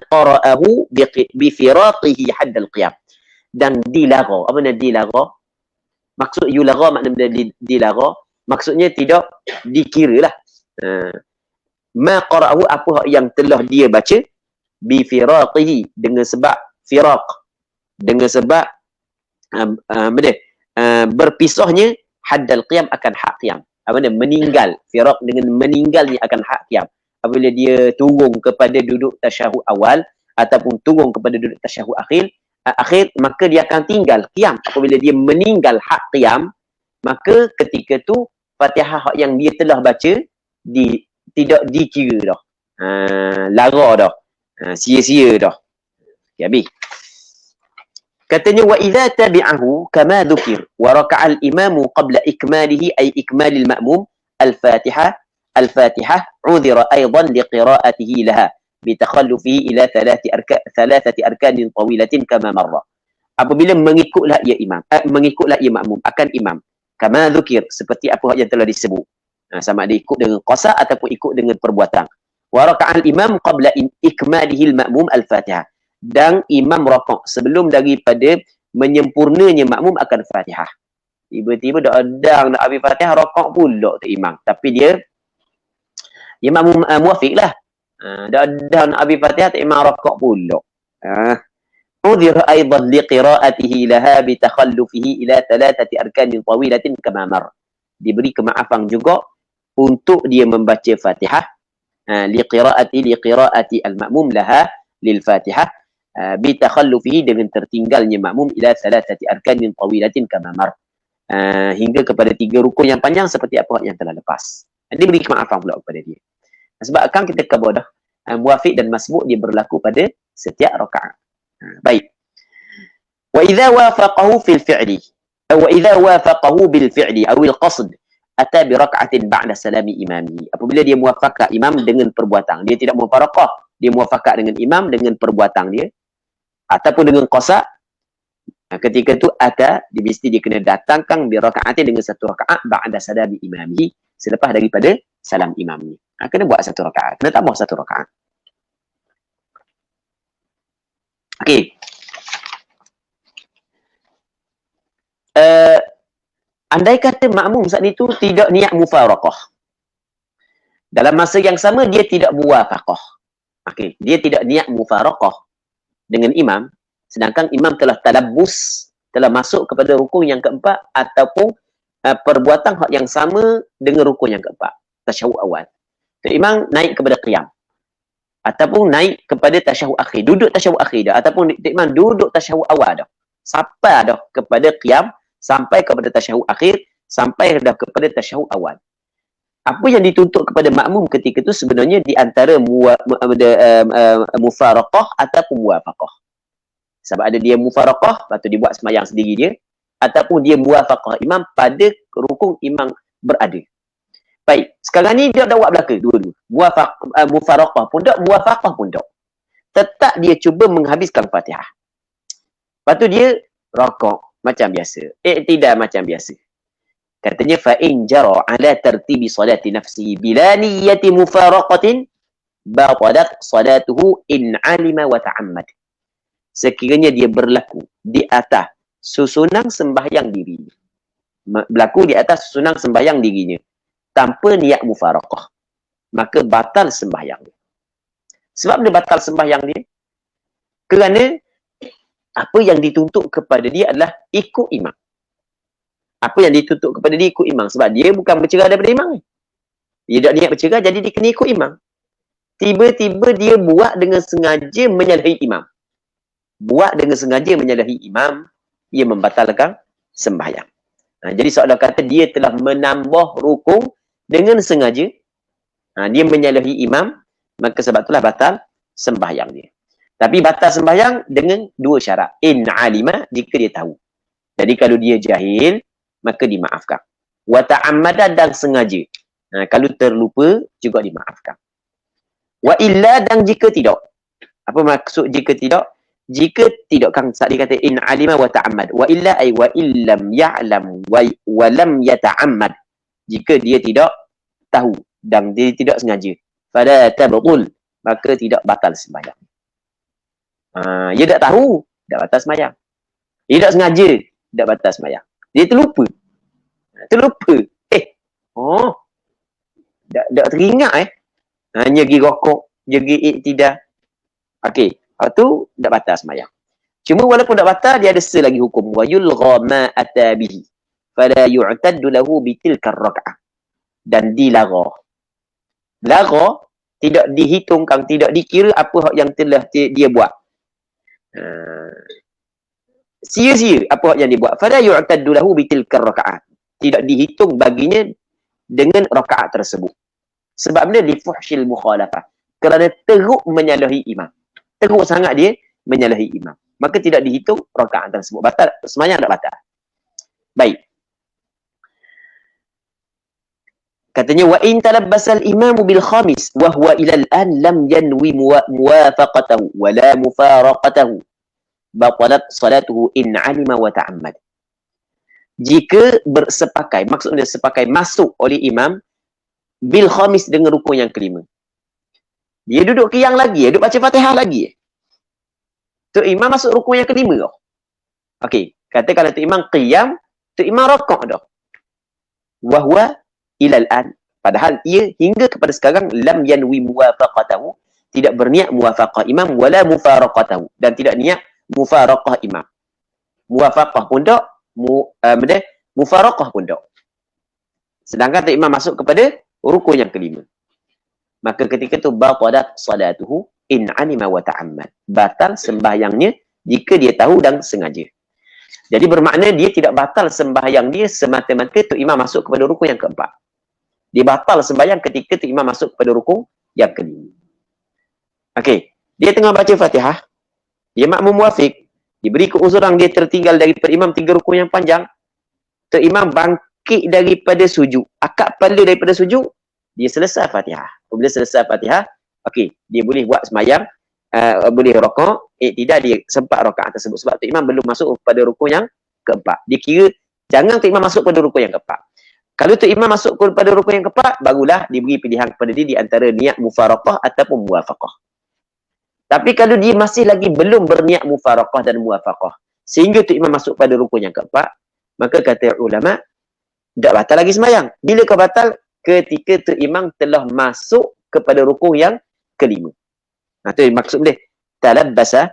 qara'ahu bi firaqihi hadd al-qiyam, dan dilarang. Apa makna dilarang? Maksud yulgha, makna dilarang maksudnya tidak dikiralah. Ma qara'ahu, apa yang telah dia baca, bi firaqihi, dengan sebab firaq, dengan sebab berpisahnya haddal qiyam, akan hak qiyam. Apa makna meninggal? Firaq dengan meninggalnya akan hak qiyam. Apabila dia turun kepada duduk tasyahud awal ataupun turun kepada duduk tasyahud akhir, maka dia akan tinggal qiyam. Apabila dia meninggal hak qiyam, maka ketika tu Fatihah hak yang dia telah baca tidak dikira dah. Lara dah. Sia-sia dah. Okay, habis. Katanya wa idza tabi'ahu kama dhukir wa raka'a al-imamu qabla ikmalihi ay ikmalil ma'mum al-Fatihah udhira aidan liqira'atihi laha bitakhallufihi ila thalathati arkanin tawilatin kama marra. Apabila mengikutlah ia makmum akan imam, kama dhukir, seperti apa yang telah disebut. Sama ada ikut dengan qasa ataupun ikut dengan perbuatan. Wa raka'al imam qabla ikmalihi al-ma'mum al-Fatihah, dan imam rakaat sebelum daripada menyempurnanya makmum akan Fatihah. Tiba-tiba dah adang nak habis Fatihah, rakaat pula tu imam. Tapi dia makmum muafiq lah. Dah adang nak habis Fatihah, tu imam rakaat pula. Udhir aidan liqira'atihi laha bitakhallufihi ila thalathati arkanin tawilatin kama mar. Diberi kemaafan juga untuk dia membaca Fatihah, liqira'ati al-ma'mum laha lil Fatihah, bitakhallufihi, dengan tertinggalnya makmum, ila thalathati arkanin tawilatin kama mar, hingga kepada 3 rukun yang panjang seperti apa yang telah lepas. Dia beri kemaafan pula kepada dia. Sebab kan kita khabar dah, muafiq dan masbuk dia berlaku pada setiap rakaat. Baik. Wa idza wafaqahu fil fi'li wa idza wafaqahu bil fi'li aw al qasd ata bi rak'atin ba'da salami imami. Apabila dia muwafaqah imam dengan perbuatan, dia tidak mufaraqah, dia muwafaqah dengan imam dengan perbuatan dia ataupun dengan qasa, Ketika tu dia mesti dia kena datangkan bi rakaatin dengan satu rakaat ba'da salami imamihi, selepas daripada salam imamnya. Kena buat satu rakaat, kena tambah satu rakaat. Okey. Andai kata makmum saat itu tidak niat mufaraqah, dalam masa yang sama dia tidak muwafaqah. Okey, dia tidak niat mufaraqah dengan imam, sedangkan imam telah talabbus, telah masuk kepada rukun yang keempat ataupun perbuatan hak yang sama dengan rukun yang keempat, tasyahud awal. So, imam naik kepada qiyam ataupun naik kepada tasyahud akhir, duduk tasyahud akhir dah, ataupun imam duduk tasyahud awal dah, sampai dah kepada qiyam, sampai kepada tasyahud akhir, sampai dah kepada tasyahud awal. Apa yang dituntut kepada makmum ketika itu sebenarnya di antara mufaraqah ataupun muwafaqah. Sebab ada dia mufaraqah, lepas tu dia buat sembahyang sendiri dia, ataupun dia muwafaqah imam pada rukun imam berada. Baik, sekarang ni dia dah buat belaka dua-dua. Mufaraqah pun tak, muwafaqah pun tak. Tetap dia cuba menghabiskan Fatihah. Lepas tu dia rakaat macam biasa, i'tidal macam biasa. Katanya fa in jara ala tartibi salati nafsihi bila niyyati mufaraqatin batalat salatuhu in alima wa ta'ammad. Sekiranya dia berlaku di atas susunan sembahyang dirinya, berlaku di atas susunan sembahyang dirinya tanpa niat mufaraqah, maka batal sembahyang dia. Sebab dia batal sembahyang dia kerana apa yang dituntut kepada dia adalah ikut imam. Apa yang dituntut kepada dia ikut imam. Sebab dia bukan bercerai daripada imam. Dia tak niat bercerai, jadi dia kena ikut imam. Tiba-tiba dia buat dengan sengaja menyalahi imam. Buat dengan sengaja menyalahi imam, ia membatalkan sembahyang. Jadi seolah kata dia telah menambah rukun dengan sengaja. Dia menyalahi imam, maka sebab itulah batal sembahyang dia. Tapi batal sembahyang dengan dua syarat. In alima, jika dia tahu. Jadi kalau dia jahil, maka dimaafkan. Wa ta'ammada, dan sengaja. Kalau terlupa, juga dimaafkan. Wa illa, dan jika tidak. Apa maksud jika tidak? Jika tidak, kan saat dia kata in alima wa ta'ammad. Wa illa ay wa illam ya'lam wa lam yata'ammad. Jika dia tidak tahu dan dia tidak sengaja. Fala tabtul, maka tidak batal sembahyang. Dia tak tahu, tak batal sembahyang. Dia tak sengaja, tak batal sembahyang. Dia terlupa. Terlupa. Tak teringat hanya pergi rokok, pergi i'tidal. Okey, lepas tu tak batal sembahyang. Cuma walaupun tak batal, dia ada selagi hukum. Wa yulgha ma atabihi fala yu'taddu lahu bitilka rak'ah. Dan dilarang. Larang tidak dihitungkan, tidak dikira apa yang telah dia buat. Sia-sia apa yang dia buat. Fala yu'taddu lahu bitilka rak'ah. Tidak dihitung baginya dengan rakaat tersebut. Sebab benda li fuhsyil mukhalafah. Kerana teruk menyalahi imam. Teruk sangat dia menyalahi imam. Maka tidak dihitung rakaat tersebut. Batal, sembahyang tak batal. Baik. Katanya wa in talabbasal imamu bil khamis wa huwa ila al-an lam yanwi muwafaqatahu wa la mufaraqatahu batalat salatuhu in alima wa ta'ammad. Jika bersepakai, maksudnya sepakai masuk oleh imam bil khamis dengan rukun yang kelima. Dia duduk qiyam lagi, duduk baca Fatihah lagi. Tu imam masuk rukun yang kelima dah. Okey, kata kalau tu imam qiyam, tu imam rakaat dah. Wa huwa ilal an, padahal ia hingga kepada sekarang lam yanwi muwafaqatahu, tidak berniat muwafaqah imam wala mufaraqatahu, dan tidak niat mufaraqah imam. Muwafaqah pun tak, mufaraqah pun tak. Sedangkan imam masuk kepada rukun yang kelima. Maka ketika itu batalat salatuhu in alima wa ta'ammad. Batal sembahyangnya jika dia tahu dan sengaja. Jadi bermakna dia tidak batal sembahyang dia semata-mata tu imam masuk kepada rukun yang keempat. Dia batal sembahyang ketika tu imam masuk kepada rukun yang kelima. Okey, dia tengah baca Fatihah, dia makmum muafiq, diberi keuzuran dia tertinggal daripada imam 3 rukun yang panjang. Tu imam bangkit daripada sujud, akak kepala daripada sujud, dia selesai Fatihah. Apabila selesai Fatihah, okey, dia boleh buat sembahyang boleh rokok, tidak dia sempat rakaat tersebut sebab tu imam belum masuk pada rukun yang keempat. Dikira jangan tu imam masuk pada rukun yang keempat. Kalau tu imam masuk pada rukun yang keempat, barulah diberi pilihan kepada dia di antara niat mufaraqah ataupun muwafaqah. Tapi kalau dia masih lagi belum berniat mufaraqah dan muwafaqah, sehingga tu imam masuk pada rukun yang keempat, maka kata ulama, tak batal lagi sembahyang. Bila kau batal? Ketika tu imam telah masuk kepada rukun yang kelima. Nah, tu maksud dia. Talabbasa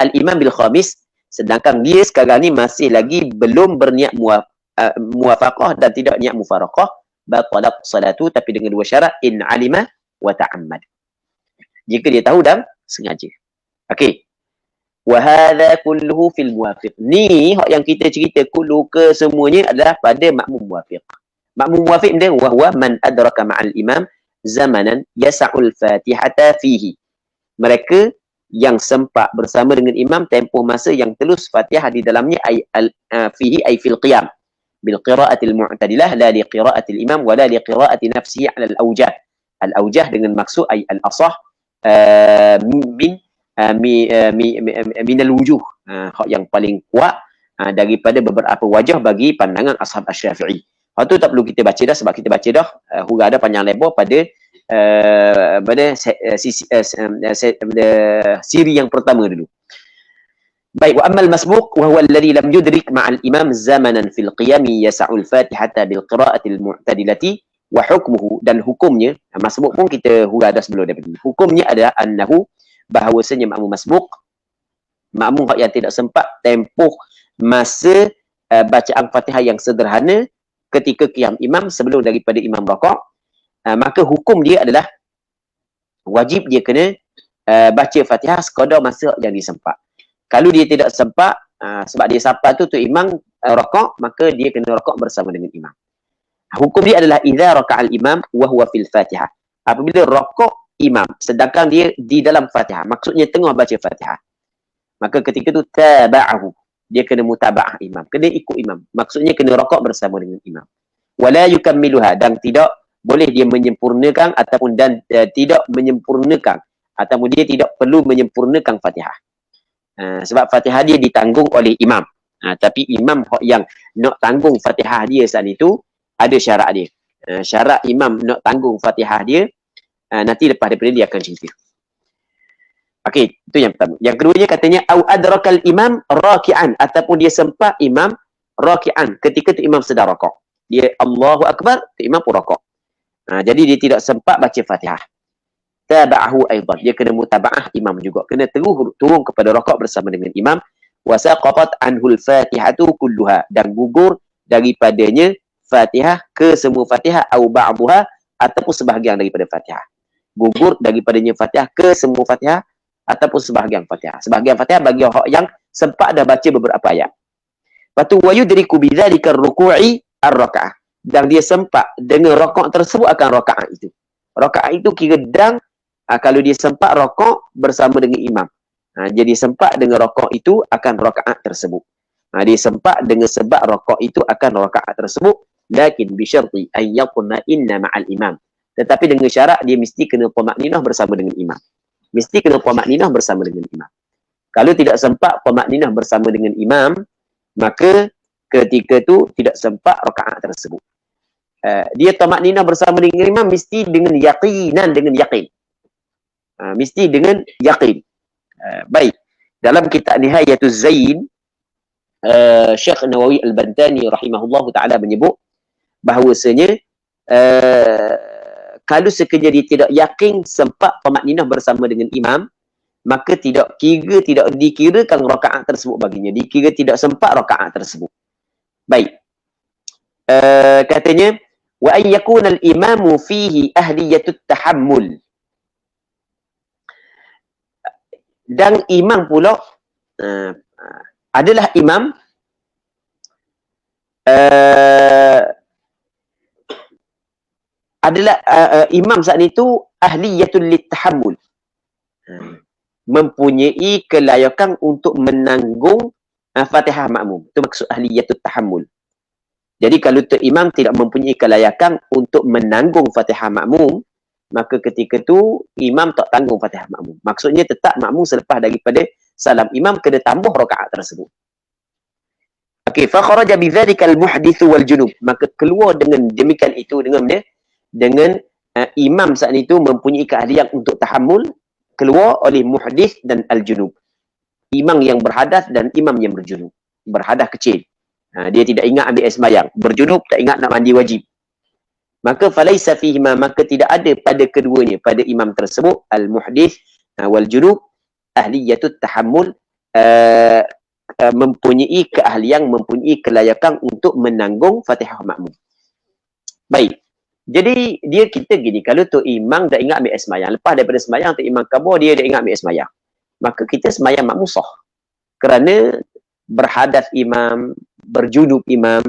al-imam bil khamis, sedangkan dia sekarang ni masih lagi belum berniat muwafaqah dan tidak niat mufaraqah, batalat salatu, tapi dengan dua syarat, in alima wa ta'ammad. Jika dia tahu dan sengaja. Okey. Wa hadha kulluhu fil muwafiq. Ni hak yang kita cerita kullu ke semuanya adalah pada makmum muwafiq. Makmum muwafiq dia wa huwa man adraka ma'al imam zamanan yas'ul fatihata fihi. Mereka yang sempat bersama dengan imam tempoh masa yang telus Fatihah di dalamnya fihi ay fil qiyam bil qira'atil mu'tadilah la li qira'atil imam wa la li qira'ati nafsihi 'ala al awjah. Al awjah dengan maksud ay al asah min al wujuh, hak yang paling kuat daripada beberapa wajah bagi pandangan ashab asy-Syafi'i. Hak tu tak perlu kita baca dah sebab kita baca dah hurah ada panjang lebar pada siri yang pertama dulu. Baik, wa ammal masbuq wa huwa alladhi lam yudrik ma'al imam zamanan fil qiyami yas'ul fatihata bil qira'ati al mu'tadilati wa hukmuhu, dan hukumnya masbuq pun kita hurah dah sebelum dah. Hukumnya adalah annahu, bahawasanya makmum masbuq, makmum yang tidak sempat tempoh masa bacaan Fatihah yang sederhana ketika qiyam imam sebelum daripada imam rakaat, maka hukum dia adalah wajib dia kena baca Fatihah sekadar masa yang disempat. Kalau dia tidak sempat, sebab dia sampai tu imam rakaat, maka dia kena rakaat bersama dengan imam. Hukum dia adalah idza raka'al imam wa huwa fil Fatihah. Apabila rakaat imam sedangkan dia di dalam Fatihah, maksudnya tengah baca Fatihah, maka ketika tu taba'ahu, dia kena mutaba'ah imam, kena ikut imam. Maksudnya kena rakaat bersama dengan imam. Wala yukammiluha, dan tidak boleh dia menyempurnakan ataupun tidak menyempurnakan, ataupun dia tidak perlu menyempurnakan Fatihah. Sebab Fatihah dia ditanggung oleh imam. Tapi imam yang nak tanggung Fatihah dia saat itu ada syarat dia. Syarat imam nak tanggung Fatihah dia nanti lepas daripada dia akan cerita. Okey, itu yang pertama. Yang keduanya katanya au adrakal imam raki'an, ataupun dia sempat imam raki'an ketika tu imam sedang rakaat. Dia Allahu akbar, tu imam pun rakaat. Jadi dia tidak sempat baca Fatihah. Taba'ahu aidan, dia kena mutaba'ah imam juga, kena turun kepada rakaat bersama dengan imam. Wa saqatat anhul fatihatu kulluha, dan gugur daripadanya Fatihah ke semua Fatihah, au ba'daha, ataupun sebahagian daripada Fatihah. Gugur daripadanya Fatihah ke semua Fatihah ataupun sebahagian Fatihah. Sebahagian Fatihah bagi orang yang sempat dah baca beberapa ayat. Patu wa yudriku bidzalika ar-ruku'i ar-raka'ah, dan dia sempat dengan rakaat tersebut akan rakaat itu. Rakaat itu kira dan kalau dia sempat rakaat bersama dengan imam. Jadi sempat dengan rakaat itu akan rakaat tersebut. Dia sempat dengan sebab rakaat itu akan rakaat tersebut, lakin bi syarti an yakuna inna ma'al imam. Tetapi dengan syarat dia mesti kena tamakninah bersama dengan imam. Mesti kena tamakninah bersama dengan imam. Kalau tidak sempat tamakninah bersama dengan imam, maka ketika tu tidak sempat rakaat tersebut. Dia tamakninah bersama dengan imam mesti dengan yaqinan, dengan yakin. Mesti dengan yakin. Baik. Dalam kitab Nihayatuz Zain, Syekh Nawawi Al-Bantani rahimahullahu taala menyebut bahawasanya kalau sekiranya dia tidak yakin sempat tamakninah bersama dengan imam, maka tidak dikirakan rakaat tersebut baginya, dikira tidak sempat rakaat tersebut. Baik. Katanya wa an yakuna al-imamu fihi ahliyatut tahammul, dan imam pula adalah imam imam saat itu ahliyatul litahammul, mempunyai kelayakan untuk menanggung Fatihah makmum. Itu maksud ahliyatul tahammul. Jadi kalau imam tidak mempunyai kelayakan untuk menanggung Fatihah makmum, maka ketika tu imam tak tanggung Fatihah makmum. Maksudnya tetap makmum selepas daripada salam imam kena tambah rakaat tersebut. Okey, fa kharaja bi dzalikal muhdits wal junub. Maka keluar dengan demikian itu dengan imam saat itu mempunyai keahlian untuk tahammul, keluar oleh muhdits dan al junub. Imam yang berhadas dan imam yang berjunub. Berhadas kecil. Dia tidak ingat ambil air sembahyang. Berjunub tak ingat nak mandi wajib. Maka falaisa fihima, maka tidak ada pada keduanya, pada imam tersebut al muhdits wal junub ahliyatut tahammul, mempunyai keahlian, mempunyai kelayakan untuk menanggung Fatihah makmum. Baik. Jadi dia kita gini, kalau tu imam dah ingat ambil sembahyang, lepas daripada sembahyang tu imam kabur, dia dah ingat ambil sembahyang, maka kita sembahyang makmum sah. Kerana berhadas imam, berjunub imam,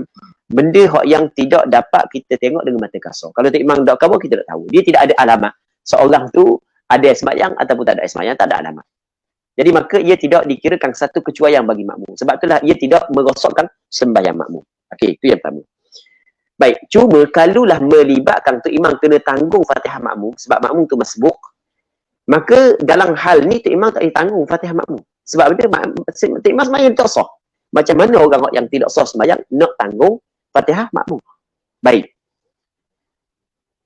benda yang tidak dapat kita tengok dengan mata kasar. Kalau tu imam dah kabur, kita tak tahu. Dia tidak ada alamat seorang tu ada sembahyang ataupun tak ada sembahyang, tak ada alamat. Jadi maka ia tidak dikirakan satu kecuaian bagi makmum. Sebab itulah ia tidak merosakkan sembahyang makmum. Okey, itu yang pertama. Baik, cuma kalulah melibatkan tu imam kena tanggung Fatihah makmum sebab makmum tu masbuk, maka dalam hal ni tu imam tak boleh tanggung Fatihah makmum. Sebab dia tu imam sembahyang tak sah. Macam mana orang yang tidak sah sembahyang nak tanggung Fatihah makmum? Baik.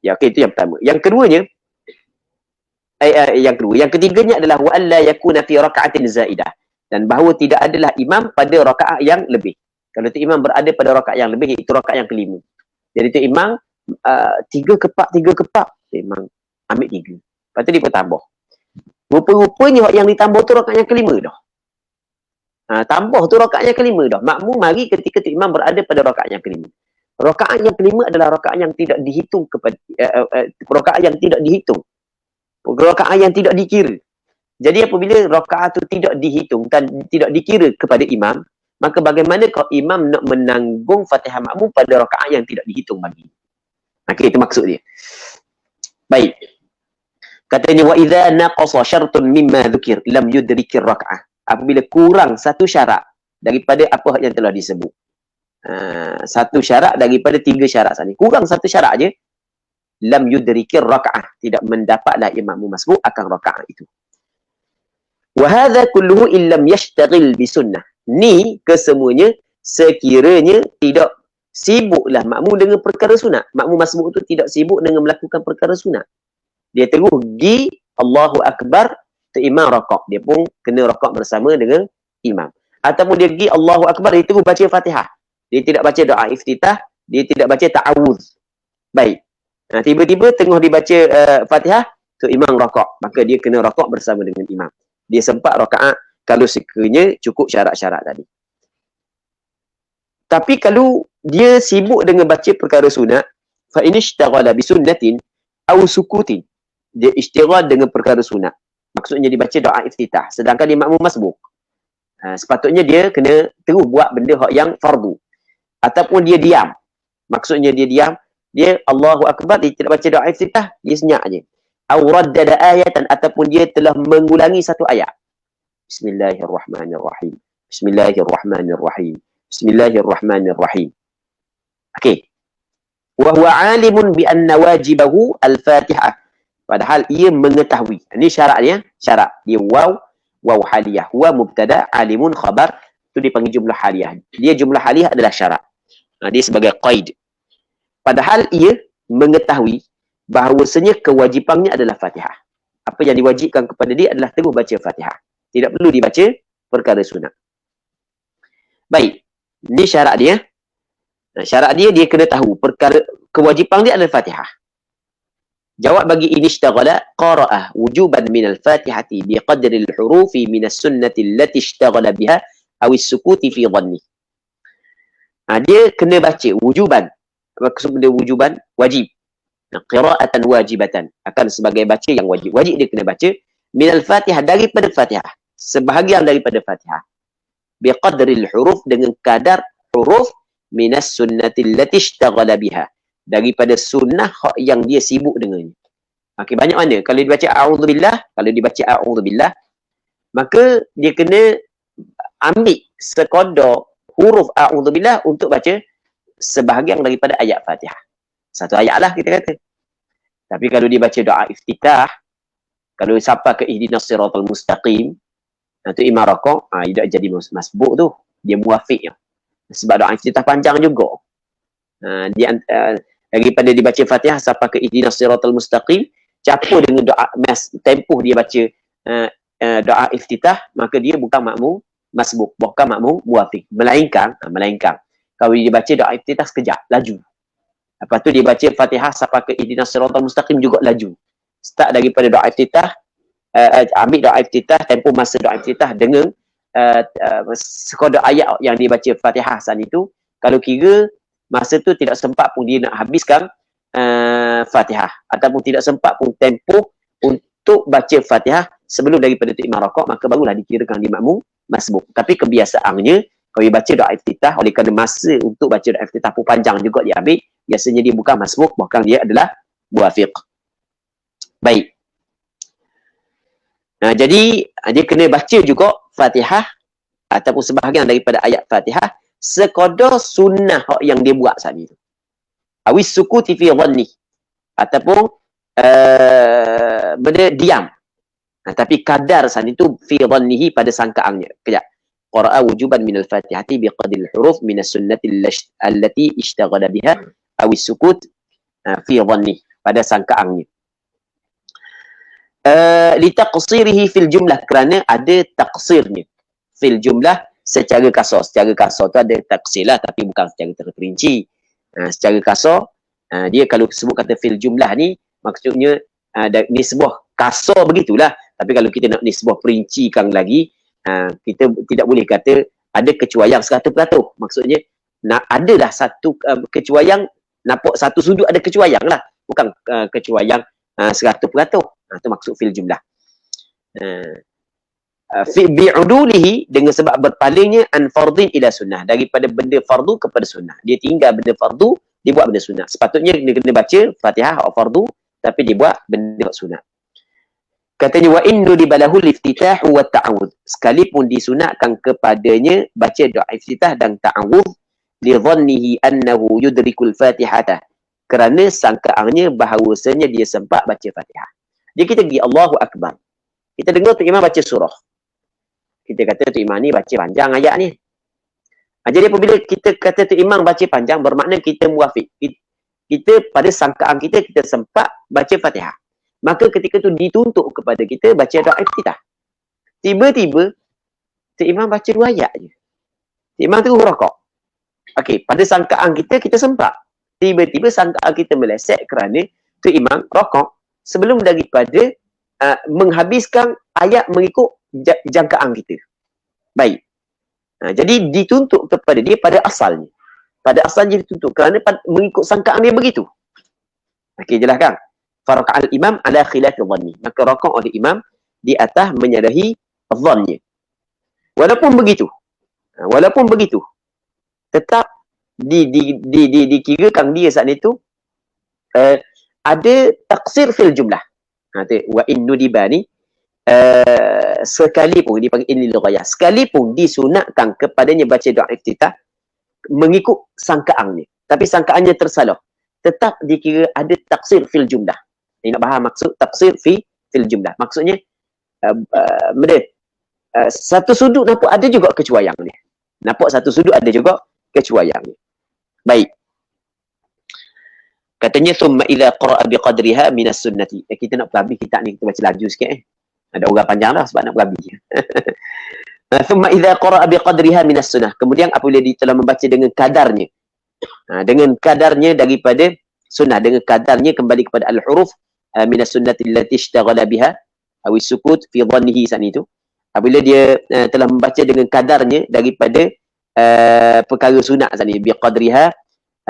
Ya, okey, itu yang pertama. Yang keduanya, yang ketiganya adalah wa alla yakuna fi raka'atin zaidah, dan bahawa tidak adalah imam pada rakaat yang lebih. Kalau tu imam berada pada rakaat yang lebih, itu rakaat yang kelima. Jadi tu imam 3 kepak imam ambil 3. Lepas tu dia pun tambah. Rupa-rupanya yang ditambah tu rakaat yang kelima dah. Tambah tu rakaat yang kelima dah. Makmum mari ketika tu imam berada pada rakaat yang kelima. Rakaat yang kelima adalah rakaat yang tidak dihitung kepada rakaat yang tidak dihitung. Rakaat yang tidak dikira. Jadi apabila rakaat itu tidak dihitung dan tidak dikira kepada imam, maka bagaimana kalau imam nak menanggung Fatihah makmum pada rakaat yang tidak dihitung bagi? Okey, itu maksud dia. Baik. Katanya wa idza naqasa syartun mimma dzukir lam yudrikir raka'ah. Apabila kurang satu syarat daripada apa yang telah disebut. Satu syarat daripada 3 syarat tadi. Kurang satu syarat aja, lam yudrikir raka'ah, tidak mendapatlah imam masbuk akan rakaat itu. Wa hadza kulluhu illam yashtaghil bi sunnah. Ni kesemuanya sekiranya tidak sibuklah makmum dengan perkara sunat. Makmum masbuk itu tidak sibuk dengan melakukan perkara sunat. Dia terus pergi Allahu Akbar, tu imam rakaat, dia pun kena rakaat bersama dengan imam. Ataupun dia pergi Allahu Akbar, dia terus baca Fatihah. Dia tidak baca doa iftitah, dia tidak baca ta'awuz. Baik. Tiba-tiba tengah dibaca Fatihah, tu imam rakaat, maka dia kena rakaat bersama dengan imam. Dia sempat rakaat kalau sekiranya cukup syarat-syarat tadi. Tapi kalau dia sibuk dengan baca perkara sunat, fa in ishtaghala bi sunnatin aw sukutin, dia istighal dengan perkara sunat, maksudnya dibaca doa iftitah, sedangkan dia makmum masbuk, sepatutnya dia kena terus buat benda yang fardu. Ataupun dia diam, maksudnya dia diam, dia Allahu Akbar, dia tidak baca doa iftitah, dia senyap aja. Aw raddada ayatan, ataupun dia telah mengulangi satu ayat. Bismillahirrahmanirrahim. Bismillahirrahmanirrahim. Bismillahirrahmanirrahim. Okey. Wa huwa alimun bi anna wajibahu al-Fatihah. Padahal ia mengetahui. Ini syarat dia, syarat. Dia waw haliyah. Wa mubtada, alimun khabar, itu dipanggil jumlah haliyah. Dia jumlah haliyah adalah syarat. Dia sebagai qaid. Padahal ia mengetahui bahawasanya kewajipannya adalah Fatihah. Apa yang diwajibkan kepada dia adalah terus baca Fatihah. Tidak perlu dibaca perkara sunat. Baik. Ini syarat dia. Syarat dia, dia kena tahu perkara kewajipan dia adalah Fatihah. Jawab bagi ini ishtaghala qara'ah wujuban minal Fatihati biqadri al-hurufi minas sunnati allati ishtaghala biha aw as-sukuti fi dhanni. Dia kena baca wujuban. Maksud dia wujuban, wajib. Qira'atan wajibatan, akan sebagai baca yang wajib. Wajib dia kena baca minal Fatihah, daripada Fatihah, sebahagian daripada Fatihah. Biqadril huruf, dengan kadar huruf, minas sunnati allati ishtaghala biha, daripada sunnah yang dia sibuk dengannya. Okey, banyak mana? Kalau dibaca a'udzubillah, kalau dibaca a'udzubillah, maka dia kena ambil sekadar huruf a'udzubillah untuk baca sebahagian daripada ayat Fatihah. Satu ayat lah kita kata. Tapi kalau dia baca doa iftitah, kalau sampai ke ihdinas siratal mustaqim, tu imam rokok, dia jadi masbuk tu. Dia muafiq ya. Sebab doa iftitah panjang juga. Daripada dibaca Fatihah sampai ke ihdinas siratal mustaqim, campur dengan doa tempoh dia baca doa iftitah, maka dia bukan makmum masbuk, bukan makmum muafiq. Melainkan kalau dia baca doa iftitah sekejap, laju. Lepas tu dia baca Fatihah sampai ke ihdinas siratal mustaqim juga laju. Start daripada doa iftitah, ambil doa iftitah, tempoh masa doa iftitah dengan sekadar ayat yang dia baca Fatihah saat itu. Kalau kira masa tu tidak sempat pun dia nak habiskan Fatihah, ataupun tidak sempat pun tempoh untuk baca Fatihah sebelum daripada tu imam rakaat, maka barulah dikirakan dia makmum masbuk. Tapi kebiasaannya kalau dia baca doa iftitah, oleh kerana masa untuk baca doa iftitah pun panjang juga dia ambil, biasanya dia bukan masbuk, bahkan dia adalah muafiq. Baik. Jadi dia kena baca juga Fatihah ataupun sebahagian daripada ayat Fatihah sekadar sunnah yang dia buat saat itu. Awis sukuti fi dhanni, ataupun benda diam. Tapi kadar saat itu fi dhannihi pada sangkaannya. Kejap. Qara'a wujuban minal Fatihati biqadril huruf minas sunnati allati ishtaghala biha awis sukut fi dhanni, pada sangkaannya. Litaqsirihi fil jumlah, kerana ada taksirnya fil jumlah secara kasar. Secara kasar tu ada taksir lah, tapi bukan secara terperinci. Secara kasar, dia kalau sebut kata fil jumlah ni, maksudnya ni sebuah kasar begitulah. Tapi kalau kita nak ni sebuah perincikan lagi, kita tidak boleh kata ada kecuaian 100%. Maksudnya nak adalah satu kecuaian, nampak satu sudut ada kecuaian lah, bukan kecuaian 100%. Itu maksud fil jumlah. Bi'udulihi, dengan sebab berpalingnya an fardhin ila sunnah, daripada benda fardu kepada sunnah. Dia tinggal benda fardu, dia buat benda sunnah. Sepatutnya dia kena baca Fatihah atau fardu, tapi dia buat benda sunnah. Katanya wa innu dibalahu liftitah wa ta'awudz, sekalipun disunatkan kepadanya baca doa iftitah dan ta'awudz, li dhannihi annahu yudrikul fatihata, kerana sangkaannya bahawasanya dia sempat baca Fatihah. Jadi kita pergi Allahu Akbar, kita dengar tu imam baca surah, kita kata tu imam ni baca panjang ayat ni. Jadi apabila kita kata tu imam baca panjang, bermakna kita muafiq, kita pada sangkaan kita sempat baca Fatihah. Maka ketika tu dituntut kepada kita baca doa iftitah. Tiba-tiba tu imam baca 2 ayat je, tu imam terus rakaat. Okey, pada sangkaan kita sempat. Tiba-tiba sangkaan kita meleset kerana tu imam rakaat sebelum daripada menghabiskan ayat mengikut jangkaan kita. Baik. Jadi dituntut kepada dia pada asalnya. Pada asalnya dituntut kerana mengikut sangkaan dia begitu. Okey, jelaskan. Faraka'al imam ala khilafi dhanni, maka rakaat oleh imam di atas menyalahi dhannya. Walaupun begitu, tetap dikirakan dia saat itu ada taksir fil jumlah. Wa innu dibani, sekalipun dipanggil lil ghayah, sekalipun disunatkan kepadanya baca doa iftitah mengikut sangkaannya, tapi sangkaannya tersalah, tetap dikira ada taksir fil jumlah. Ini nak faham maksud taksir fil jumlah. Maksudnya satu sudut nampak ada juga kecuaian ni. Baik. Katanya thumma idza qara'a biqadriha minas sunnati. Kita nak habis kitab ni, kita baca laju sikit Ada orang panjang dah sebab nak habis. Thumma idza qara'a biqadriha minas sunnah. Kemudian apabila dia telah membaca dengan kadarnya. Dengan kadarnya daripada sunnah, dengan kadarnya kembali kepada al-huruf minas sunnati allati ishtaghala biha aw sukut fi dhannihi saat itu. Apabila dia telah membaca dengan kadarnya daripada perkara sunat saat ini, biqadriha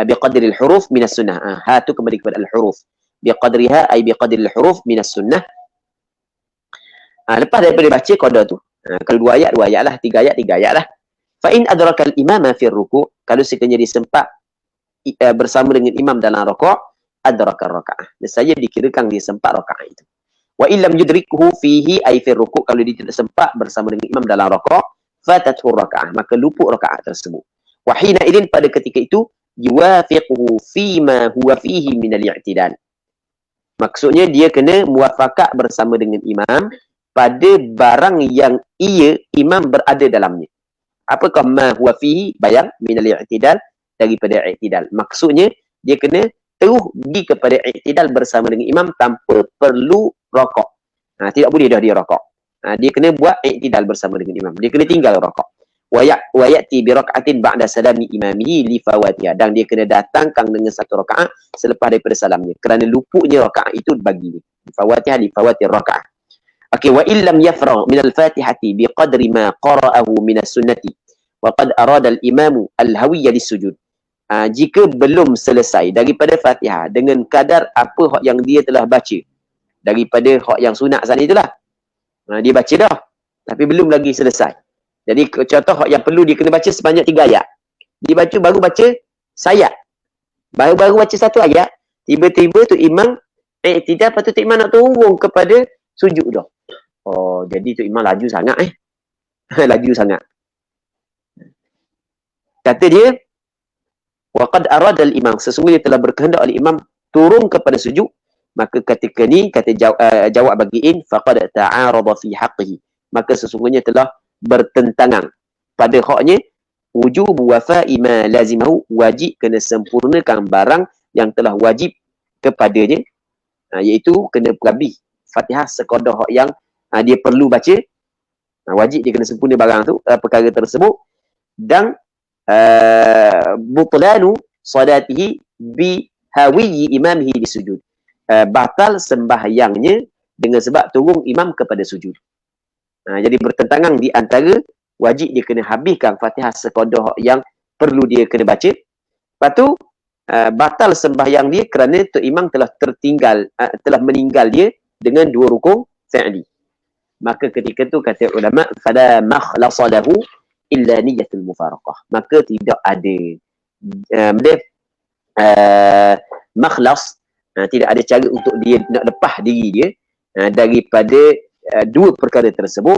biqadril huruf minas sunnah. Tu kembali kepada al-huruf. Biqadriha ay biqadril huruf minas sunnah. Lepas daripada baca qadar tu, kalau 2 ayat lah, 3 ayat lah. Fa in adraka al-imama fi ruku', kalau sekiranya dia sempat bersama dengan imam dalam rakaat, adraka rakaat, nescaya dikirakan dia sempat rakaat itu. Wa illam yudrikhu fihi ay fi ruku', kalau dia tidak sempat bersama dengan imam dalam rakaat, fatathu rakaat, maka luput rakaat tersebut. Wa hina idin, pada ketika itu, yuwafiquhu fima huwa fihi min al-i'tidal, Maksudnya dia kena muafakat bersama dengan imam pada barang yang imam berada dalamnya. Apakah ma huwa fihi bayang minal i'tidal, daripada i'tidal. Maksudnya dia kena terus pergi kepada i'tidal bersama dengan imam tanpa perlu rokok. Tidak boleh dah dia rokok. Dia kena buat i'tidal bersama dengan imam. Dia kena tinggal rokok. Wa ya'ti bi rak'atin ba'da salami imamihi li fawatiha, dan dia kena datangkan dengan satu rakaat selepas daripada salamnya, kerana luputnya rakaat itu bagi dia. Fawatiha li fawati rakaat. Okey, wa illam yafragh min al-Fatihati bi qadri ma qara'ahu min as-sunnati wa qad arada al-imamu al-hawiyya lis-sujud. Jika belum selesai daripada Fatihah dengan kadar apa hak yang dia telah baca daripada hak yang sunat sana itulah. Dia baca dah tapi belum lagi selesai. Jadi contoh hak yang perlu dia kena baca sebanyak 3 ayat. Dia baru baca sayat. Baru baca satu ayat, tiba-tiba tu imam tidak, patut tu imam nak turun kepada sujud dah. Oh, jadi tu imam laju sangat laju sangat. Kata dia, waqad arada al-imam, sesungguhnya telah berkehendak oleh imam turun kepada sujud, maka ketika ni kata jawab bagiin faqad ta'arada fi haqqihi, maka sesungguhnya telah bertentangan pada haknya wujub wafa'i ma lazimahu, wajib kena sempurnakan barang yang telah wajib kepadanya, iaitu kena berhabis Fatihah sekadar hak yang dia perlu baca, wajib dia kena sempurna barang tu, perkara tersebut, dan butlanu salatihi bi hawiyi imamihi disujud, batal sembahyangnya dengan sebab turun imam kepada sujud. Jadi bertentangan di antara wajib dia kena habiskan Fatihah sekadar yang perlu dia kena baca. Lepas tu batal sembahyang dia kerana tu imam telah meninggal dia dengan 2 rukun fi'li. Maka ketika tu kata ulama fala makhlasa lahu illa niyatul mufaraqah. Maka tidak ada makhlas, tidak ada cara untuk dia nak lepas diri dia daripada 2 perkara tersebut,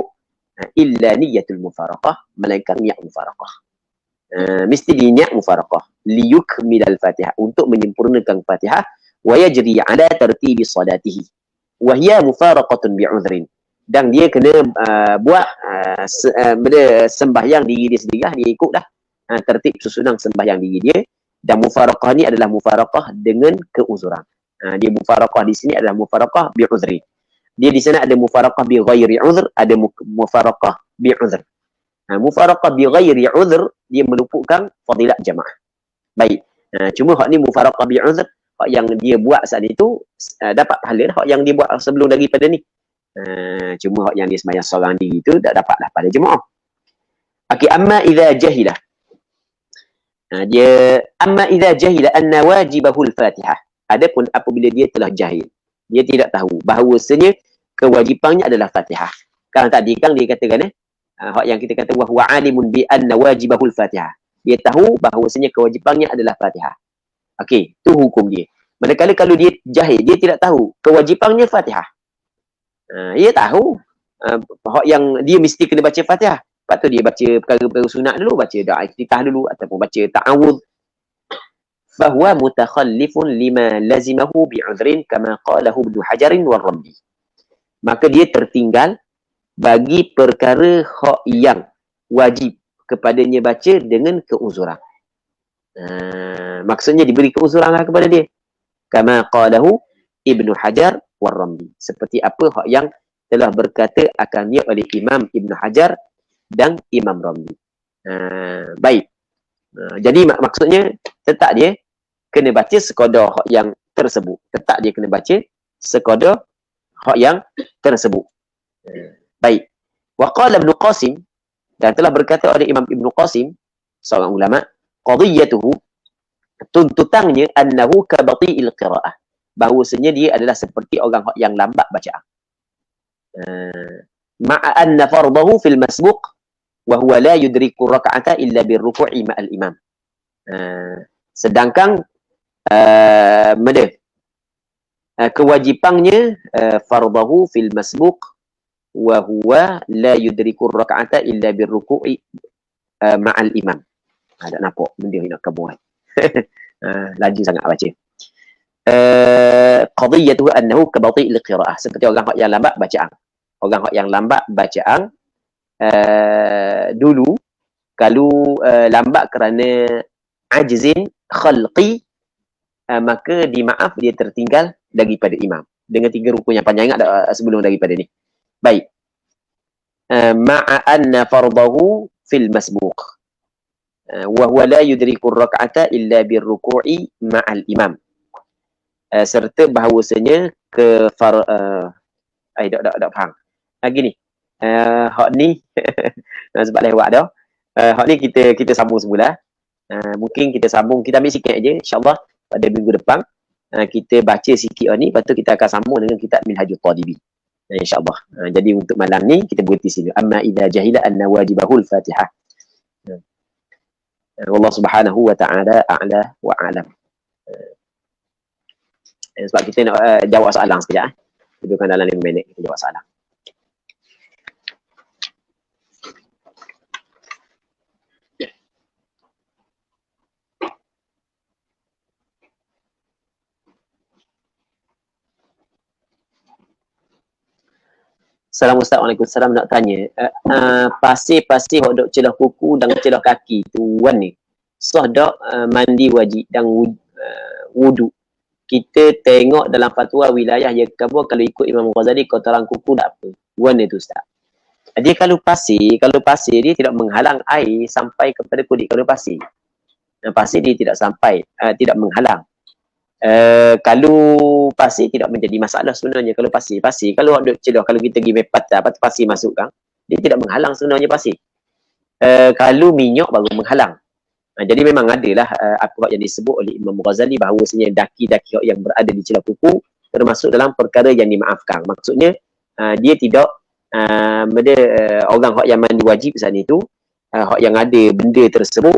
illa niyatul mufaraqah, melainkan niat mufaraqah. Mesti niat mufaraqah liyukmilal Fatihah, untuk menyempurnakan Fatihah, wa yajri ala tartibi salatihi wa hiya mufaraqatun bi'udhrin, dan dia kena buat sembahyang diri dia sendiri, dia ikut dah tertib susunan sembahyang diri dia. Dan mufaraqah ni adalah mufaraqah dengan keuzuran. Dia mufaraqah di sini adalah mufaraqah bi'udhrin. Dia di sana ada mufaraqah bi ghairi uzr, ada mufaraqah bi uzr. Mufaraqah bi ghairi uzr dia meluputkan fadilat jamaah. Baik. Cuma hak ni mufaraqah bi uzr, hak yang dia buat saat itu dapat pahala, hak yang dia buat sebelum daripada ni. Cuma hak yang dia sembahyang seorang diri tu tak dapatlah pada jemaah. Okey, amma idza jahila. Amma idza jahila anna wajibahul Fatihah. Adapun apabila dia telah jahil, dia tidak tahu bahawasanya kewajipannya adalah Fatihah. Kan tadi kan dia katakan hak yang kita kata wahwa alimun bi anna wajibahul Fatihah. Dia tahu bahawasanya kewajipannya adalah Fatihah. Okey, tu hukum dia. Manakala kalau dia jahil, dia tidak tahu kewajipannya Fatihah. Dia tahu hak yang dia mesti kena baca Fatihah. Lepas tu dia baca perkara-perkara sunat dulu, baca doa iftitah dulu ataupun baca ta'awudz. Fahuwa mutakhallifun lima lazimahu bi'udhrin kama qalahu Ibnu Hajar wal Ramli. Maka dia tertinggal bagi perkara hak yang wajib kepadanya baca dengan keuzuran. Maksudnya diberi keuzuran lah kepada dia. Kama qalahu Ibnu Hajar wal Ramli. Seperti apa hak yang telah berkata akannya oleh Imam Ibnu Hajar dan Imam Ramli. Baik. Jadi maksudnya tetap dia kena baca sekadar hak yang tersebut. Tetap dia kena baca sekadar hak yang tersebut. Baik. Wa qala Ibnu Qasim, dan telah berkata oleh Imam Ibnu Qasim, seorang ulama, qadiyatuhu, tuntutannya annahu ka bati'il qira'ah, bahawasanya dia adalah seperti orang yang lambat bacaan. Ma'a anna fardahu fil masbuq wa huwa la yudriku raka'ata illa birruku'i ma'al imam. Sedangkan kewajipannya fardahu fil masbuq wa huwa la yudriku raka'ata illa birruku'i ma'al imam. Tak nampak benda nak kabur. Laju sangat baca. qadiyatuhu annahu kabati'il qira'ah, seperti orang yang lambat bacaan. Orang yang lambat bacaan dulu kalau lambat kerana ajzin khalqi, maka dimaaf dia tertinggal daripada imam dengan 3 rukun yang panjang. Ingat sebelum daripada ni. Baik. Ma'a anna fardahu fil masbuq wa huwa la yudriku ar-rak'ata illa bir-ruku'i ma'al imam. Serta bahawasanya tak faham. Gini. Hak ni sebab lewat dah. Hak ni kita sambung semula. Mungkin kita sambung, kita ambil sikit aja insya-Allah pada minggu depan. Kita baca sikit ni, lepas tu kita akan sambung dengan kitab Minhajul Talibi. InsyaAllah. Jadi untuk malam ni kita berhenti sini. Amma idza jahila anna wajibahul Fatihah. Allah Subhanahu wa ta'ala a'la wa a'lam. Sebab kita nak jawab soalan sekejap. Dudukkan dalam 5 minit kita jawab soalan. Assalamualaikum Ustaz, nak tanya, pasir-pasir hok dok celah kuku dan celah kaki tu wan ni, sah dak mandi wajib dan wudu? Kita tengok dalam fatwa wilayah yang kabur, kalau ikut Imam Ghazali kotoran kuku tak apa. Wan itu Ustaz. Dia kalau pasir dia tidak menghalang air sampai kepada kulit. Kalau pasir dia tidak sampai, tidak menghalang. Kalau pasir tidak menjadi masalah sebenarnya. Kalau pasir kalau ada celah, kalau kita pergi patah pasir masuk kan, dia tidak menghalang sebenarnya pasir. Kalau minyak baru menghalang. Jadi memang adalah apa yang disebut oleh Imam Ghazali bahawasanya daki-daki yang berada di celah kuku termasuk dalam perkara yang dimaafkan. Maksudnya dia tidak orang yang mandi wajib saat itu, yang ada benda tersebut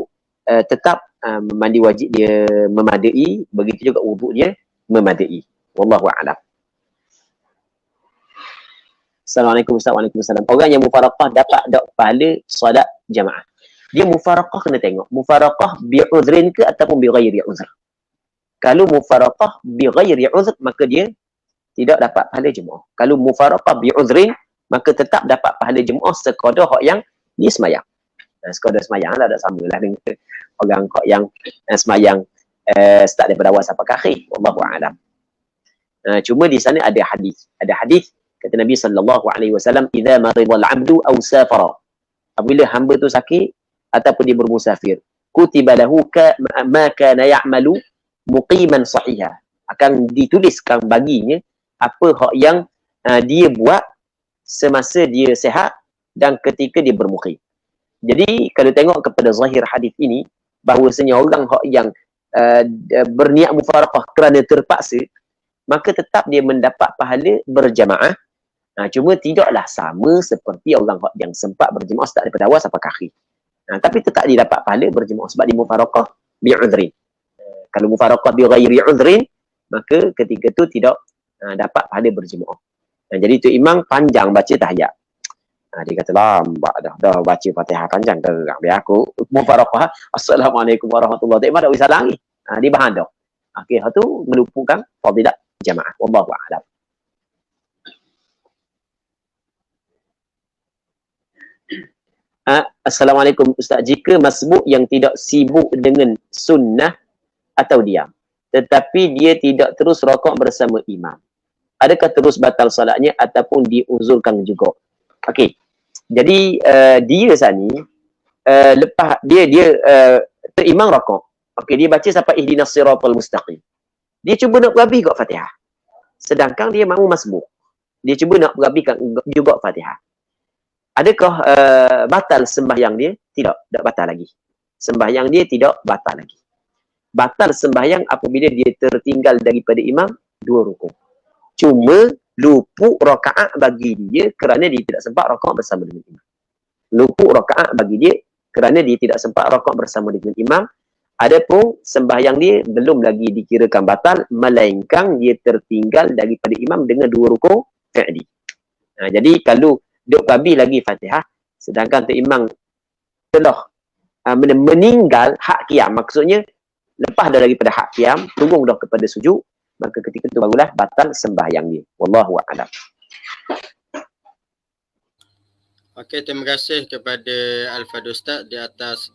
tetap mandi wajib dia memadai, begitu juga wuduk dia memadai. Wallahu a'lam. Assalamualaikum Ustaz. Waalaikumsalam. Orang yang mufaraqah dapat tak pahala solat jamaah? Dia mufaraqah kena tengok. Mufaraqah bi'udhrin ke ataupun bighairi uzr. Kalau mufaraqah bighairi uzr, maka dia tidak dapat pahala jemaah. Kalau mufaraqah bi'udhrin, maka tetap dapat pahala jemaah sekadar hak yang dia semayang. Sekadar semayang lah, tak sama lah dengan orang yang semayang start daripada awal sampai akhir. Wallahu a'lam. Cuma di sana ada hadis. Kata Nabi SAW, idza maridal 'abdu aw safara. Apabila hamba tu sakit ataupun dia bermusafir, kutiba lahu ma kana ya'malu muqiman sahiha. Akan dituliskan baginya apa hak yang dia buat semasa dia sihat dan ketika dia bermukim. Jadi kalau tengok kepada zahir hadis ini, bahawasanya orang yang berniat mufaraqah kerana terpaksa, maka tetap dia mendapat pahala berjamaah. Cuma tidaklah sama seperti orang yang sempat berjemaah start daripada awal sampai akhir. Tapi tetap dia dapat pahala berjemaah sebab dia mufaraqah bi'udhrin. Kalau mufaraqah bighairi udhrin, maka ketika tu tidak dapat pahala berjemaah. Jadi tu imam panjang baca tahiyat. Dia kata lambat dah baca Fatihah panjang terang. Biar aku mufaraqah, assalamualaikum warahmatullahi wabarakatuh. Tak salah lagi. Dia bahan dah. Okey, tu meluputkan fadilat jamaah. Wallahu a'lam. Assalamualaikum Ustaz, jika masbuk yang tidak sibuk dengan sunnah atau diam, tetapi dia tidak terus rakaat bersama imam, adakah terus batal solatnya ataupun diuzurkan juga? Okey. Jadi dia sani lepas dia imam rakaat. Okey, dia baca sampai ihdinas siratal mustaqim. Dia cuba nak berhabis kat Fatihah. Sedangkan dia mahu masbuk. Dia cuba nak berhabiskan juga Fatihah. Adakah batal sembahyang dia? Tidak batal lagi. Sembahyang dia tidak batal lagi. Batal sembahyang apabila dia tertinggal daripada imam 2 rukuk. Cuma luput rakaat bagi dia kerana dia tidak sempat rakaat bersama dengan imam. Luput rakaat bagi dia kerana dia tidak sempat rakaat bersama dengan imam. Adapun sembahyang dia belum lagi dikirakan batal, melainkan dia tertinggal daripada imam dengan 2 rukuk fi'li. Jadi kalau duk habis lagi Fatihah, sedangkan tu imam telah meninggal hak qiyam, maksudnya lepas dah daripada hak qiyam, turun dah kepada sujud, maka ketika itu barulah batal sembahyang dia. Wallahu a'lam. Okey, terima kasih kepada Al-Fadil Ustaz di atas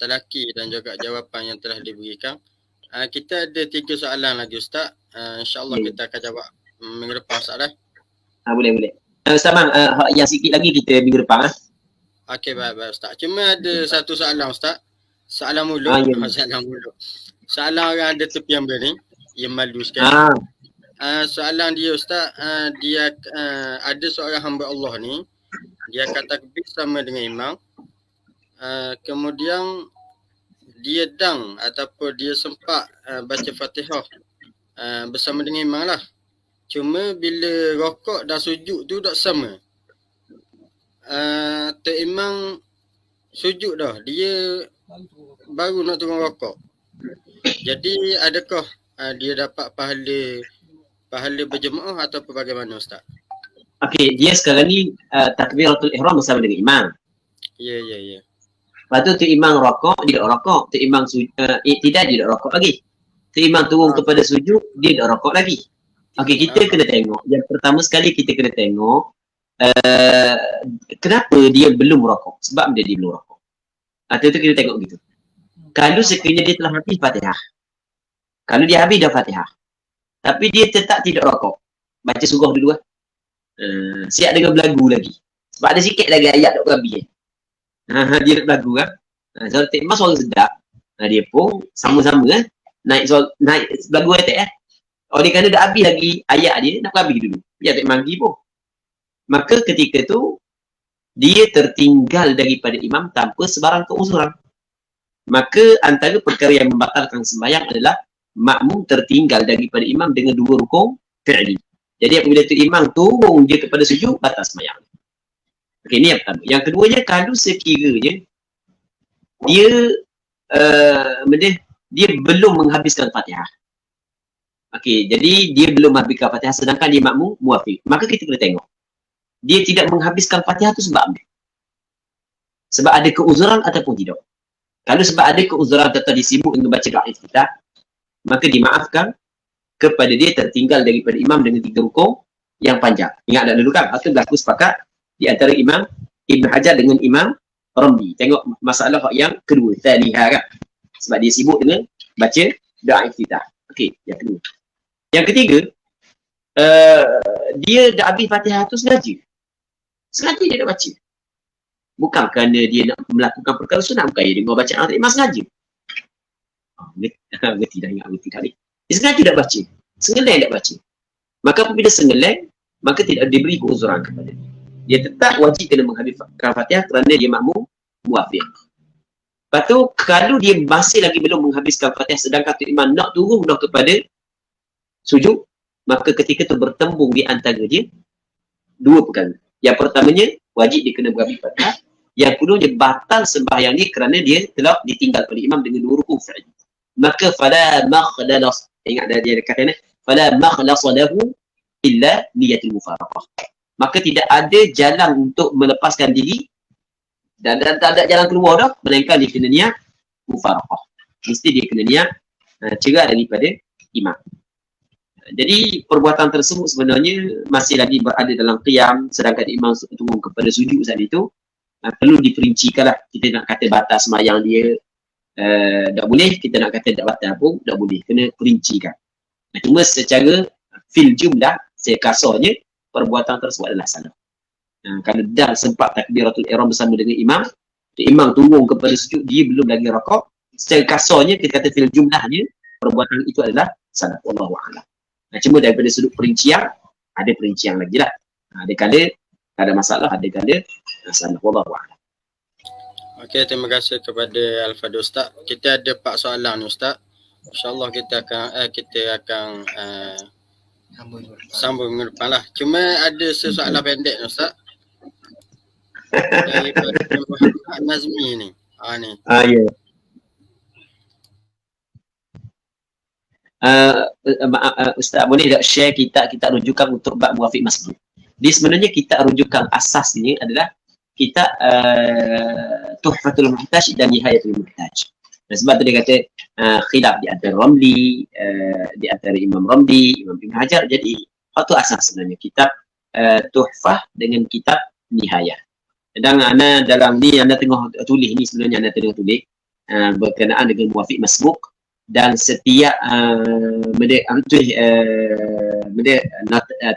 telaki dan juga jawapan yang telah diberikan. Kita ada 3 soalan lagi Ustaz. InsyaAllah kita akan jawab minggu depan Ustaz dah. Boleh. Ustaz Mang, yang sikit lagi kita minggu depan. Okey, baik Ustaz. Cuma ada satu soalan Ustaz. Soalan mulut. Soalan mulut. Soalan orang ada tepian ni. Yang malu sekali. Soalan dia Ustaz, dia ada seorang hamba Allah ni, dia akan takbir sama dengan imam. Kemudian dia dang ataupun dia sempat baca Fatihah bersama dengan imam lah. Cuma bila rokok dan sujud tu tak sama. Imam sujud dah, dia baru nak turun rokok. Jadi adakah dia dapat pahala berjemaah atau bagaimana Ustaz? Okey, dia sekarang ni takbiratul ihram bersama dengan imam. Ya. Lepas tu imam rokok, dia tak rokok. Imam tidak, dia tak rokok lagi. Imam turun kepada sujud, dia tak rokok lagi. Okey, kita kena tengok. Yang pertama sekali kita kena tengok kenapa dia belum rokok. Sebab dia belum rokok. Itu kita tengok gitu. Kalau sekiranya dia telah habis Fatihah. Kalau dia habis dah Fatihah. Tapi dia tetap tidak rokok. Baca surah dulu lah. Siap dengan belagu lagi. Sebab ada sikit lagi ayat tak berhabis. Dia nak belagu kan. So, Mas suara sedap. Dia pun sama-sama kan. Naik belagu ayat oleh kerana dah habis lagi ayat dia, nak habis dulu. Dia tak manggi pun. Maka ketika tu, dia tertinggal daripada imam tanpa sebarang keuzuran. Maka antara perkara yang membatalkan sembahyang adalah makmum tertinggal daripada imam dengan 2 rukun fi'li. Jadi apabila tu imam turun dia kepada sujud, batal sembahyang. Okey, ni yang pertama. Yang keduanya, kalau sekiranya dia belum menghabiskan Fatihah. Okey, jadi dia belum menghabiskan Fatihah sedangkan dia makmum muafiq. Maka kita kena tengok. Dia tidak menghabiskan Fatihah tu sebab apa? Sebab ada keuzuran ataupun tidak. Kalau sebab ada keuzuran tetap disibuk dengan baca doa iftitah, maka dimaafkan kepada dia tertinggal daripada imam dengan 3 rukun yang panjang. Ingat dah dulu kan? Itu berlaku sepakat di antara Imam Ibn Hajar dengan Imam Ramli. Tengok masalah yang kedua, thaniyah kan? Sebab dia sibuk dengan baca doa iftitah. Okey, yang kedua. Yang ketiga, dia dah habis Fatihah tu sengaja. Sengaja dia nak baca. Bukan kerana dia nak melakukan perkara sunat, bukan dia dengar bacaan imam sengaja. Ngerti dah, ingat ngerti tadi. Dia sengaja nak baca. Sengeleng nak baca. Maka apabila sengeleng, maka tidak diberi keuzuran kepada dia. Dia tetap wajib kena menghabiskan Fatihah kerana dia makmum muafiq. Lepas tu, kalau dia masih lagi belum menghabiskan Fatihah sedangkan tu imam nak turun dah kepada sujud, maka ketika tu bertembung di antara dia 2 perkara. Yang pertamanya, wajib dia kena berhabis Fatihah. Yang keduanya, batal sembahyang ni kerana dia telah ditinggal oleh imam dengan 2 rukun fi'li. Maka fala makhdalas, ingat dia kata ni, fala makhlasa lahu illa niyatul mufaraqah. Maka tidak ada jalan untuk melepaskan diri dan tak ada jalan keluar dah, melainkan dia kena niat mufaraqah. Mesti dia kena niat cerai daripada imam. Jadi perbuatan tersebut sebenarnya masih lagi berada dalam qiyam sedangkan imam turun kepada sujud saat itu. Perlu diperincikan lah. Kita nak kata batas sembahyang dia tak boleh, kita nak kata tak batal pun tak boleh, kena perincikan. Cuma secara fil jumlah, secara kasarnya perbuatan tersebut adalah salah. Kalau dah sempat takbiratul ihram bersama dengan imam turun kepada sujud, dia belum lagi rakaat, secara kasarnya kita kata fil jumlahnya perbuatan itu adalah salah. Wallahu a'lam. Cuma daripada sudut perincian, ada perincian lagi lah. Ada kala tak ada masalah, ada kala salah. Wallahu a'lam. Okey, terima kasih kepada Al-Fadil Ustaz. Kita ada 4 soalan ni Ustaz. InsyaAllah kita akan sambung minggu depan lah. Cuma ada soalan pendek ni Ustaz. Daripada Muhammad Nazmi ni. Ya. Ustaz boleh tak share kitab rujukan untuk bab muafiq masjid? Dia sebenarnya kitab rujukan asasnya adalah kitab Tuhfatul Muhtaj dan Nihayatul Muhtaj. Sebab tu dia kata khilaf di antara Ramli, di antara Imam Ramli, Imam Ibn Hajar. Jadi satu asas sebenarnya kitab Tuhfah dengan kitab Nihayah. Dan ana dalam ni anda tengah tulis ni, sebenarnya anda tengah tulis berkenaan dengan muwafiq masbuk, dan setiap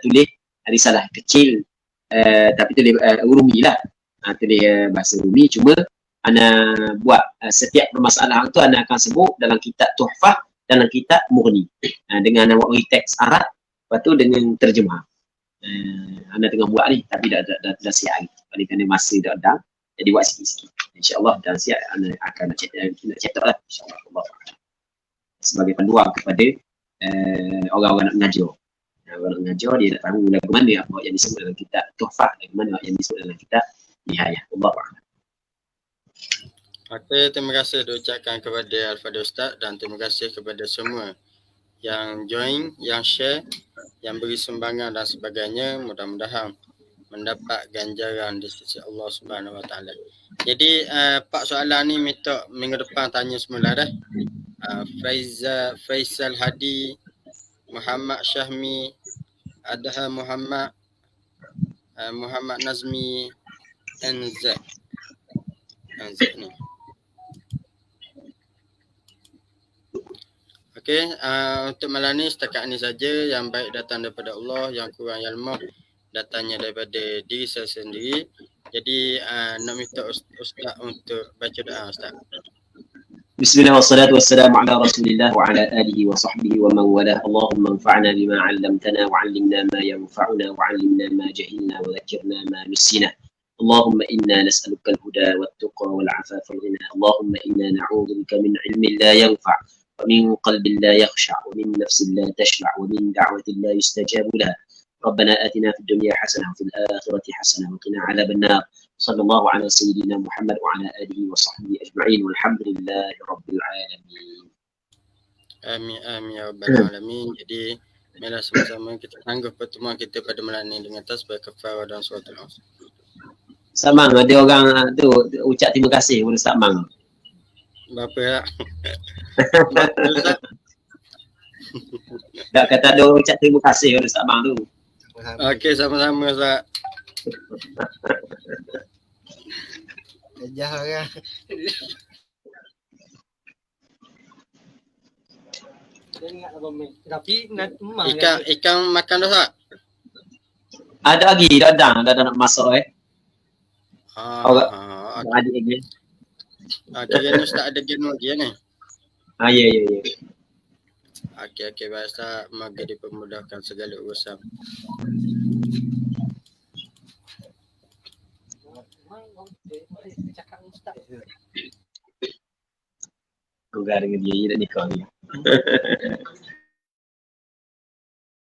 tulis risalah kecil, tapi tulis Urumi lah, tulis bahasa Urumi. Cuma ana buat setiap permasalahan tu ana akan sebut dalam kitab Tuhfah, dalam kitab Mughni, dengan nama teks Arab, lepas tu dengan terjemah. Anda tengah buat ni, tapi dah siap lagi. Oleh kerana masa dah ada, jadi buat sikit-sikit. InsyaAllah dah siap, anda akan nak cetak lah. InsyaAllah. Sebagai panduan kepada orang-orang nak mengajar. Orang nak mengajar, dia nak tahu lagu mana apa yang disebut dalam kitab Tuhfah, lagu mana yang disebut dalam kitab Nihayah. Allah. Okey, terima kasih diucapkan kepada Al-Fadhil Ustaz, dan terima kasih kepada semua yang join, yang share, yang beri sumbangan dan sebagainya. Mudah-mudahan mendapat ganjaran di sisi Allah Subhanahu Wa Taala. Jadi pak soalan ni minta minggu depan tanya semula dah. Faisal Hadi, Muhammad Syahmi, Adha Muhammad, Muhammad Nazmi, NZ ni. Okey, untuk malam ni setakat ni saja. Yang baik datang daripada Allah, yang kurang yang lemah datangnya daripada diri saya sendiri. Jadi nak minta Ustaz untuk baca doa, Ustaz. Bismillah wassalatu wassalamu ala Rasulillah wa ala alihi wa sahbihi wa man walah. Allahumma anfa'na bima 'allamtana wa 'allimna ma yanfa'una wa 'allimna ma jahilna wa dhakkirna ma nusina. اللهم إنا نسألك الهدى والتقى والعفاف والغنى. اللهم إنا نعوذ بك من علم لا ينفع ومن قلب لا يخشع ومن نفس لا تشبع ومن دعوة لا يستجاب لها. ربنا آتنا في الدنيا حسنة وفي الآخرة حسنة وقنا عذاب النار. صلى الله على سيدنا محمد وعلى آله وصحبه أجمعين والحمد لله رب العالمين. Amin amin ya rabbal alamin. Jadi marilah sama-sama kita tangguh pertemuan kita pada malam ini dengan tasbih kafarah dan suratul Asr. Samang, ada orang tu ucap terima kasih kepada Ustaz Mang. Berapa tak? Tak kata ada ucap terima kasih kepada Ustaz Mang tu. Okey, sama-sama Ustaz. Jah orang. Tapi Ikan makan dah tak? Ada lagi, dah nak masuk adik lagi. Kira ni Ustaz ada game lagi ni. Ya. Okey, baik Ustaz. Moga dipermudahkan segala urusan. Kau dengan dia nak nikah ni.